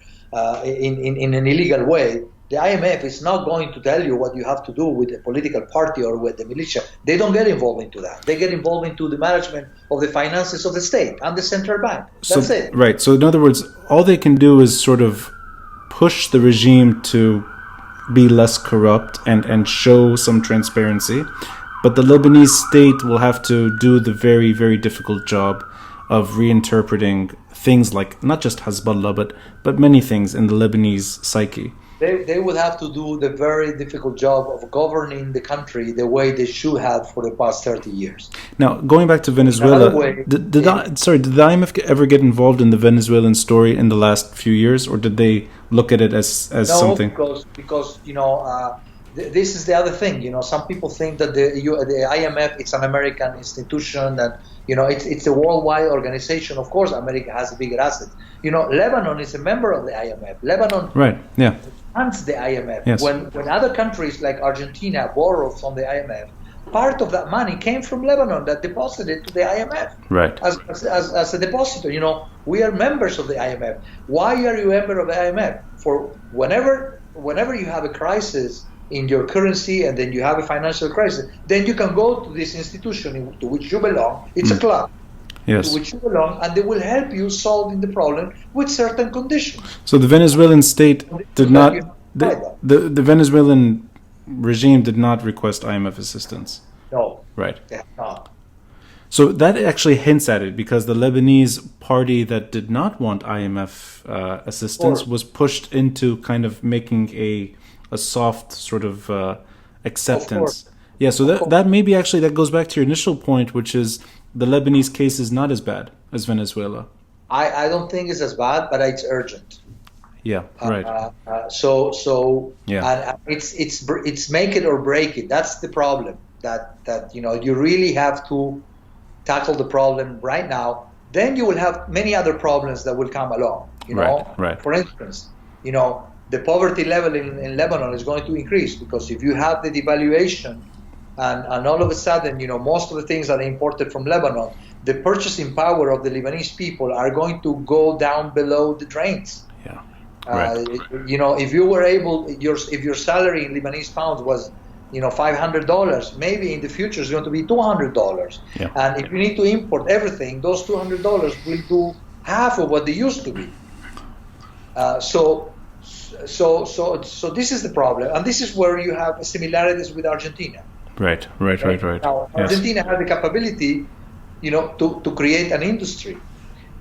in an illegal way, the IMF is not going to tell you what you have to do with a political party or with the militia. They don't get involved into that. They get involved into the management of the finances of the state and the central bank. That's it. Right. So in other words, all they can do is sort of push the regime to be less corrupt and show some transparency. But the Lebanese state will have to do the very, very difficult job of reinterpreting things like not just Hezbollah, but many things in the Lebanese psyche. They would have to do the very difficult job of governing the country the way they should have for the past 30 years. Now, going back to Venezuela, did the IMF ever get involved in the Venezuelan story in the last few years, or did they look at it as something? No, because this is the other thing. Some people think that the IMF, it's an American institution, and it's a worldwide organization. Of course, America has a bigger asset. Lebanon is a member of the IMF. Lebanon, funds the IMF. Yes. When other countries like Argentina borrowed from the IMF, part of that money came from Lebanon that deposited to the IMF as a depositor. We are members of the IMF. Why are you a member of the IMF? For whenever you have a crisis in your currency and then you have a financial crisis, then you can go to this institution to which you belong. It's a club. Yes. To which you belong, and they will help you solving the problem with certain conditions. So the Venezuelan state did not, the Venezuelan regime did not request IMF assistance. No. Right. They have not. So that actually hints at it, because the Lebanese party that did not want IMF assistance was pushed into kind of making a soft sort of acceptance. Yeah, so that maybe actually that goes back to your initial point, which is the Lebanese case is not as bad as Venezuela. I don't think it's as bad, but it's urgent. Yeah, right. So yeah, and it's make it or break it. That's the problem. That you really have to tackle the problem right now. Then you will have many other problems that will come along. Right. For instance, the poverty level in Lebanon is going to increase, because if you have the devaluation and all of a sudden, most of the things that are imported from Lebanon, the purchasing power of the Lebanese people are going to go down below the drains. Yeah. Right. If you were able, if your salary in Lebanese pounds was, $500, maybe in the future it's going to be $200. Yeah. And if you need to import everything, those $200 will do half of what they used to be. So So this is the problem, and this is where you have similarities with Argentina. Right. Now, Argentina has the capability, to create an industry,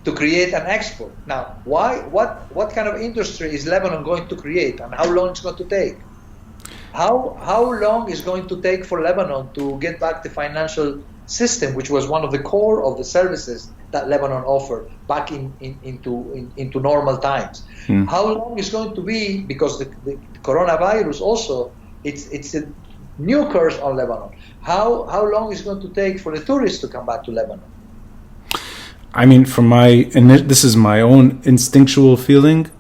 to create an export. Now, what kind of industry is Lebanon going to create, and how long it's going to take? How long is going to take for Lebanon to get back the financial system, which was one of the core of the services that Lebanon offered back into normal times? How long is going to be, because the coronavirus also, it's a new curse on Lebanon. How long is it going to take for the tourists to come back to Lebanon? I mean, this is my own instinctual feeling,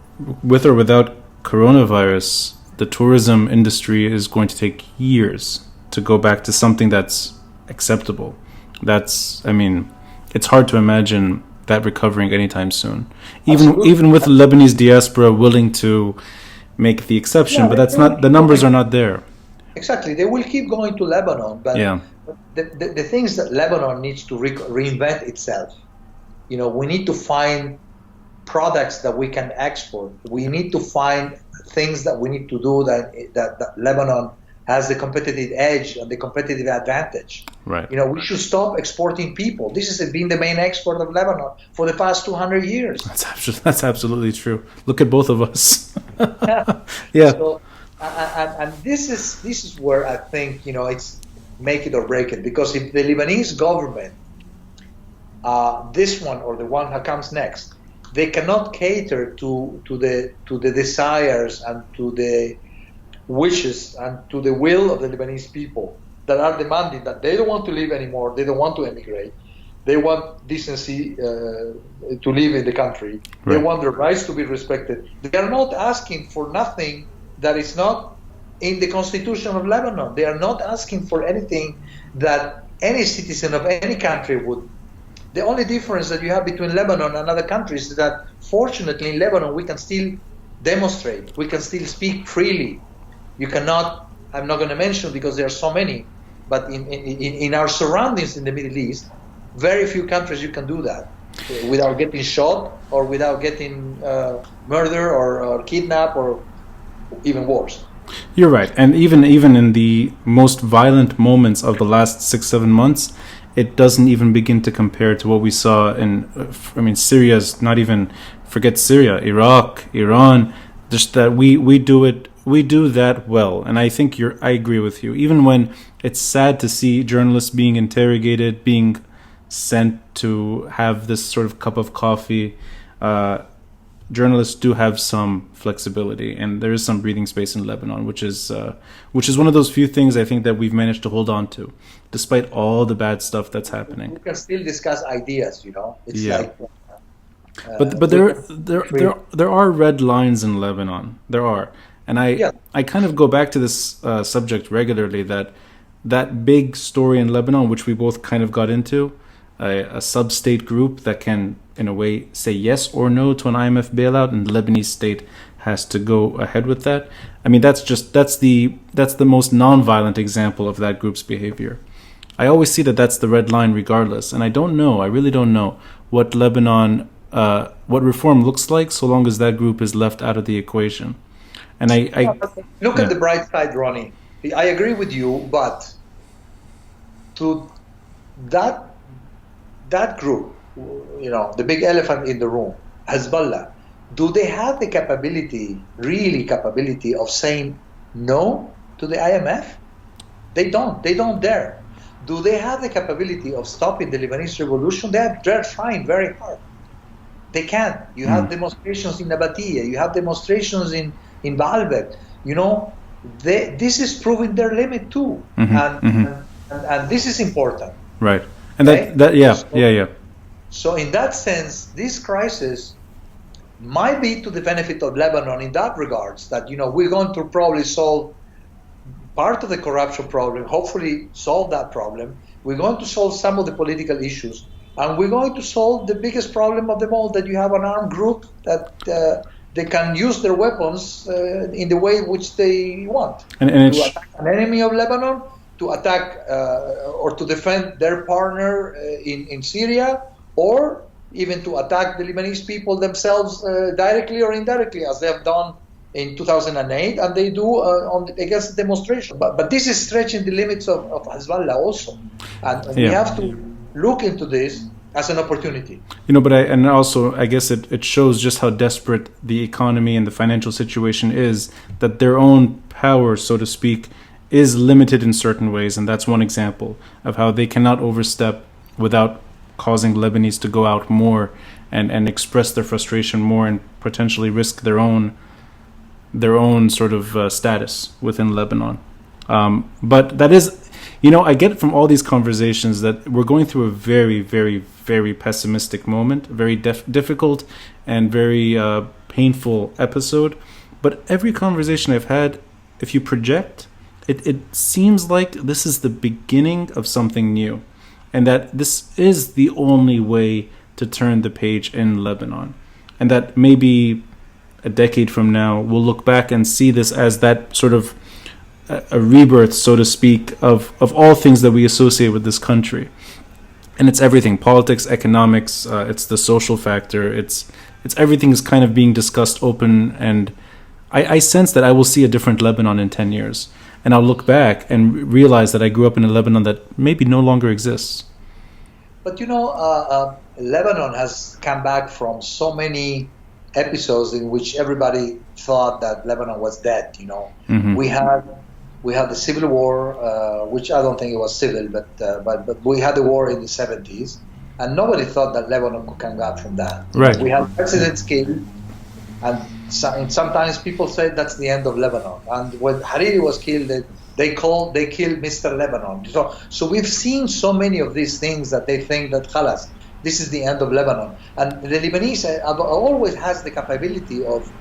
with or without coronavirus, the tourism industry is going to take years to go back to something that's acceptable. It's hard to imagine that recovering anytime soon. Even with the Lebanese diaspora willing to make the exception, but the numbers are not there. Exactly, they will keep going to Lebanon, but the things that Lebanon needs to reinvent itself. We need to find products that we can export. We need to find things that we need to do that Lebanon has the competitive edge and the competitive advantage. Right. We should stop exporting people. This has been the main export of Lebanon for the past 200 years. That's absolutely true. Look at both of us. Yeah. So, and this is where I think it's make it or break it, because if the Lebanese government, this one or the one that comes next, they cannot cater to the desires and to the wishes and to the will of the Lebanese people that are demanding that they don't want to live anymore, they don't want to emigrate, they want decency to live in the country, They want their rights to be respected. They are not asking for nothing that is not in the constitution of Lebanon. They are not asking for anything that any citizen of any country would. The only difference that you have between Lebanon and other countries is that, fortunately, in Lebanon, we can still demonstrate. We can still speak freely. You cannot, I'm not going to mention because there are so many, but in our surroundings in the Middle East, very few countries you can do that without getting shot or without getting murdered or kidnapped or even worse. You're right. And even in the most violent moments of the last 6-7 months, it doesn't even begin to compare to what we saw in Syria's, not even, forget Syria, Iraq, Iran, just that we do that well. And I think I agree with you. Even when it's sad to see journalists being interrogated, being sent to have this sort of cup of coffee, journalists do have some flexibility, and there is some breathing space in Lebanon, which is one of those few things I think that we've managed to hold on to, despite all the bad stuff that's happening. We can still discuss ideas, It's like. But there are red lines in Lebanon. There are, and I kind of go back to this subject regularly. That big story in Lebanon, which we both kind of got into. A sub-state group that can, in a way, say yes or no to an IMF bailout, and the Lebanese state has to go ahead with that. I mean, that's the most non-violent example of that group's behavior. I always see that's the red line, regardless, and I really don't know what Lebanon, what reform looks like, so long as that group is left out of the equation. And I look at the bright side, Ronnie. I agree with you, but to that group, the big elephant in the room, Hezbollah, do they have the capability of saying no to the IMF? They don't dare. Do they have the capability of stopping the Lebanese revolution? They're trying very hard. They can't. You have demonstrations in Nabatea, you have demonstrations in Baalbek. This is proving their limit too. And this is important. Right. And that. So in that sense, this crisis might be to the benefit of Lebanon in that regards, that, we're going to probably solve part of the corruption problem, hopefully solve that problem. We're going to solve some of the political issues, and we're going to solve the biggest problem of them all, that you have an armed group that they can use their weapons in the way which they want. And to attack an enemy of Lebanon, to attack or to defend their partner in Syria, or even to attack the Lebanese people themselves directly or indirectly, as they have done in 2008, and they do against demonstration. But this is stretching the limits of Hezbollah also, and we have to look into this as an opportunity. But I guess it shows just how desperate the economy and the financial situation is, that their own power, so to speak, is limited in certain ways, and that's one example of how they cannot overstep without causing Lebanese to go out more and express their frustration more and potentially risk their own sort of status within Lebanon. But that is, I get from all these conversations that we're going through a very, very, very pessimistic moment, very difficult and very painful episode. But every conversation I've had, if you project, it seems like this is the beginning of something new, and that this is the only way to turn the page in Lebanon, and that maybe a decade from now we'll look back and see this as that sort of a rebirth, so to speak, of all things that we associate with this country. And it's everything: politics, economics, it's the social factor, it's everything is kind of being discussed open, and I sense that I will see a different Lebanon in 10 years. And I'll look back and realize that I grew up in a Lebanon that maybe no longer exists. But Lebanon has come back from so many episodes in which everybody thought that Lebanon was dead. Mm-hmm. We had the civil war, which I don't think it was civil, but we had the war in the 70s, and nobody thought that Lebanon could come back from that. Right. We had presidents killed, and sometimes people say that's the end of Lebanon. And when Hariri was killed, they killed Mr. Lebanon. So we've seen so many of these things that they think that khalas, this is the end of Lebanon. And the Lebanese always has the capability of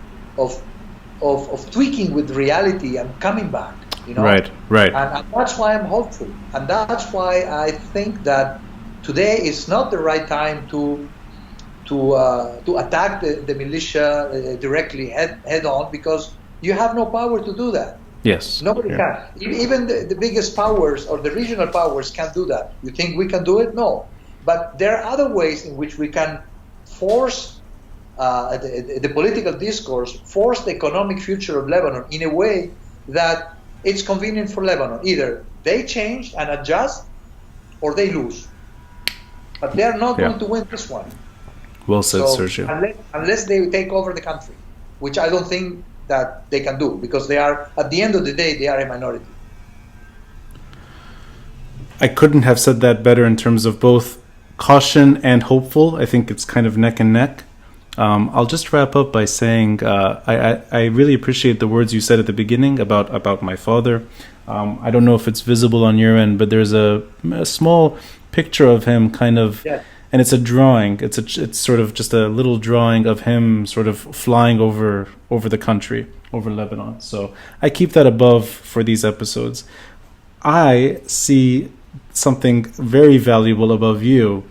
tweaking with reality and coming back. Right. And that's why I'm hopeful, and that's why I think that today is not the right time to attack the militia directly head on, because you have no power to do that. Yes. Nobody can. Even the biggest powers or the regional powers can't do that. You think we can do it? No. But there are other ways in which we can force the political discourse, force the economic future of Lebanon in a way that it's convenient for Lebanon. Either they change and adjust, or they lose. But they're not going to win this one. Well said, Sergio. Unless they take over the country, which I don't think that they can do, because they are, at the end of the day, they are a minority. I couldn't have said that better in terms of both caution and hopeful. I think it's kind of neck and neck. I'll just wrap up by saying I really appreciate the words you said at the beginning about my father. I don't know if it's visible on your end, but there's a small picture of him kind of... Yeah. And it's a drawing. It's sort of just a little drawing of him sort of flying over the country, over Lebanon. So I keep that above for these episodes. I see something very valuable above you,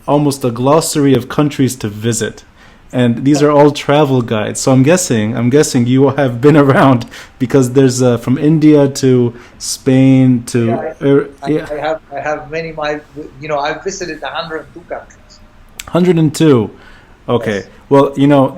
almost a glossary of countries to visit. And these are all travel guides. So I'm guessing you have been around, because there's from India to Spain to... I have many. I've visited 102 countries. 102. Okay. Yes. Well,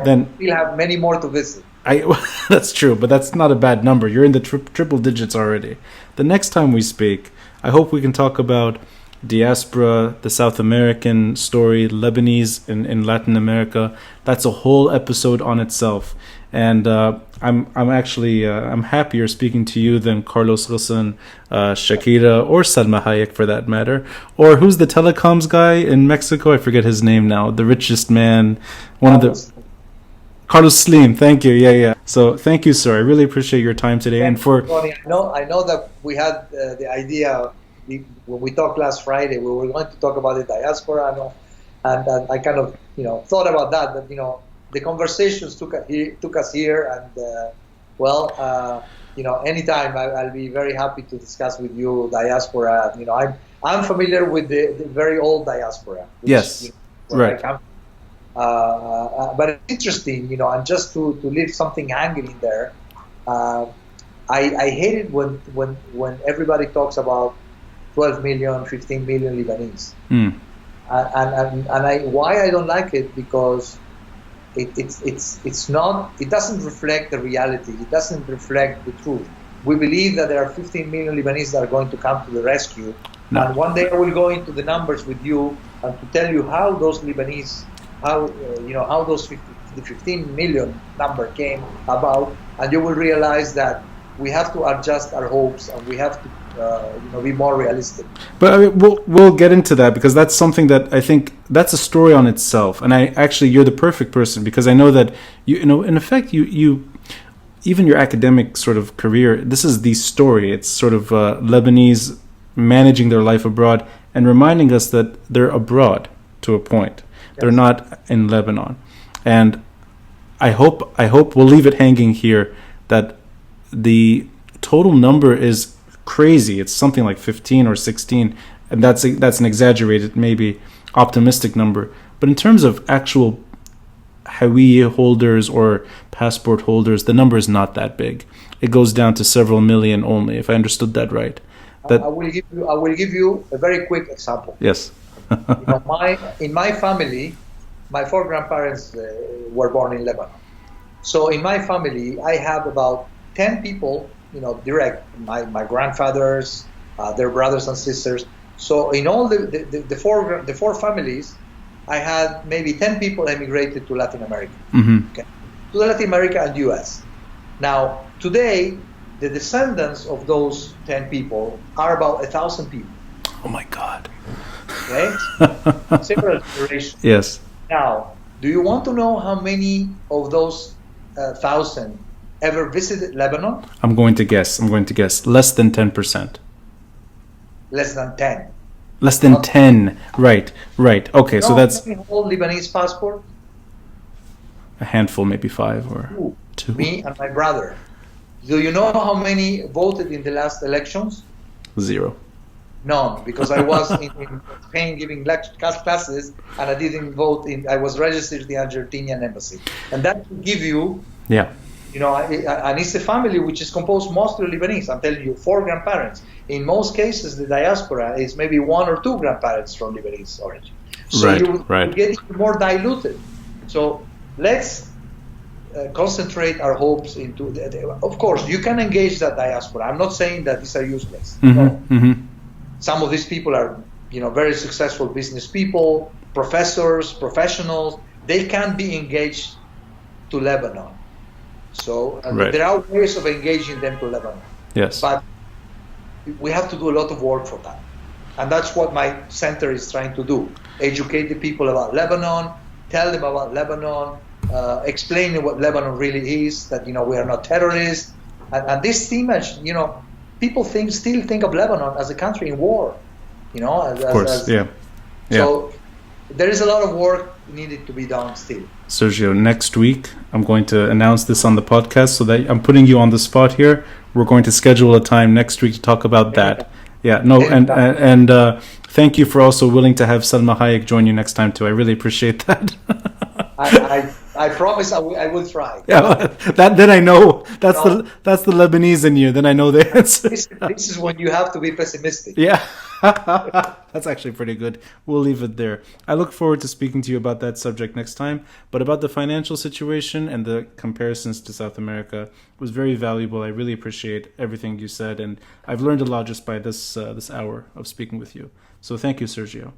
then... We'll have many more to visit. That's true, but that's not a bad number. You're in the triple digits already. The next time we speak, I hope we can talk about diaspora, the South American story, Lebanese in Latin America. That's a whole episode on itself. And I'm happier speaking to you than Carlos Ghosn, Shakira, or Salma Hayek for that matter. Or who's the telecoms guy in Mexico? I forget his name now. The richest man. Carlos Slim. Thank you. Yeah. So thank you, sir. I really appreciate your time today. I know that we had the idea when we talked last Friday. We were going to talk about the diaspora, and I kind of thought about that. But the conversations took us here, and anytime I'll be very happy to discuss with you diaspora. I'm familiar with the very old diaspora. Yes, right. But it's interesting, and just to leave something hanging in there. I hate it when everybody talks about 12 million, 15 million Lebanese. Mm. And why I don't like it, because it's not. It doesn't reflect the reality. It doesn't reflect the truth. We believe that there are 15 million Lebanese that are going to come to the rescue. No. And one day I will go into the numbers with you and to tell you how those Lebanese, how those 15 million number came about, and you will realize that we have to adjust our hopes and we have to be more realistic. But I mean, we'll get into that, because that's something that I think that's a story on itself. And you're the perfect person, because I know that in effect you even your academic sort of career, this is the story. It's sort of Lebanese managing their life abroad and reminding us that they're abroad to a point. Yes. They're not in Lebanon. And I hope we'll leave it hanging here that the total number is crazy. It's something like 15 or 16, and that's an exaggerated, maybe optimistic number. But in terms of actual Hawiyya holders or passport holders, the number is not that big. It goes down to several million only, if I understood that right. I will give you a very quick example. Yes. In my family, my 4 grandparents were born in Lebanon. So in my family, I have about 10 people, direct, my grandfathers, their brothers and sisters. So in all the four families, I had maybe 10 people emigrated to Latin America, okay? To Latin America and US. Now, today, the descendants of those 10 people are about 1,000 people. Oh my God. Okay? Several generations. Yes. Now, do you want to know how many of those 1,000 ever visited Lebanon? I'm going to guess. Less than 10%. Less than 10. Less than 10. Right. Okay, so that's... whole Lebanese passport? A handful, maybe 5 or 2. Me and my brother. Do you know how many voted in the last elections? 0. None, because I was in Spain giving classes and I didn't vote. I was registered in the Argentinian embassy. And that will give you... Yeah. And it's a family which is composed mostly of Lebanese. I'm telling you, 4 grandparents. In most cases, the diaspora is maybe 1 or 2 grandparents from Lebanese origin. So you get more diluted. So let's concentrate our hopes into... Of course, you can engage that diaspora. I'm not saying that these are useless. Some of these people are, very successful business people, professors, professionals. They can be engaged to Lebanon. So there are ways of engaging them to Lebanon. Yes. But we have to do a lot of work for that. And that's what my center is trying to do. Educate the people about Lebanon, tell them about Lebanon, explain what Lebanon really is, that, we are not terrorists. And this image, people still think of Lebanon as a country in war. Of course, yeah. So there is a lot of work needed to be done still. Sergio, next week I'm going to announce this on the podcast, so that I'm putting you on the spot here. We're going to schedule a time next week to talk about that. Yeah, no, and thank you for also willing to have Salma Hayek join you next time too. I really appreciate that. I promise I will try. Yeah, then I know that's the Lebanese in you. Then I know the answer. This is when you have to be pessimistic. Yeah, that's actually pretty good. We'll leave it there. I look forward to speaking to you about that subject next time. But about the financial situation and the comparisons to South America was very valuable. I really appreciate everything you said, and I've learned a lot just by this hour of speaking with you. So thank you, Sergio.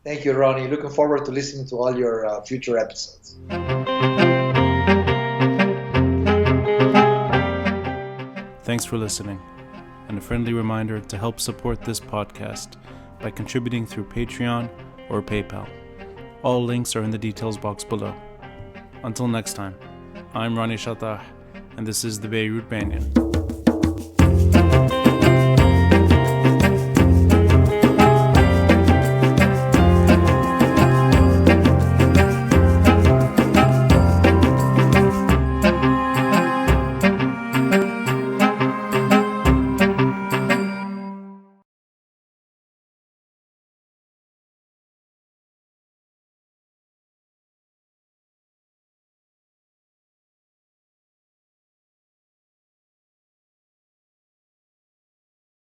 Thank you, Ronnie. Looking forward to listening to all your future episodes. Thanks for listening. And a friendly reminder to help support this podcast by contributing through Patreon or PayPal. All links are in the details box below. Until next time, I'm Ronnie Shatah, and this is the Beirut Banyan.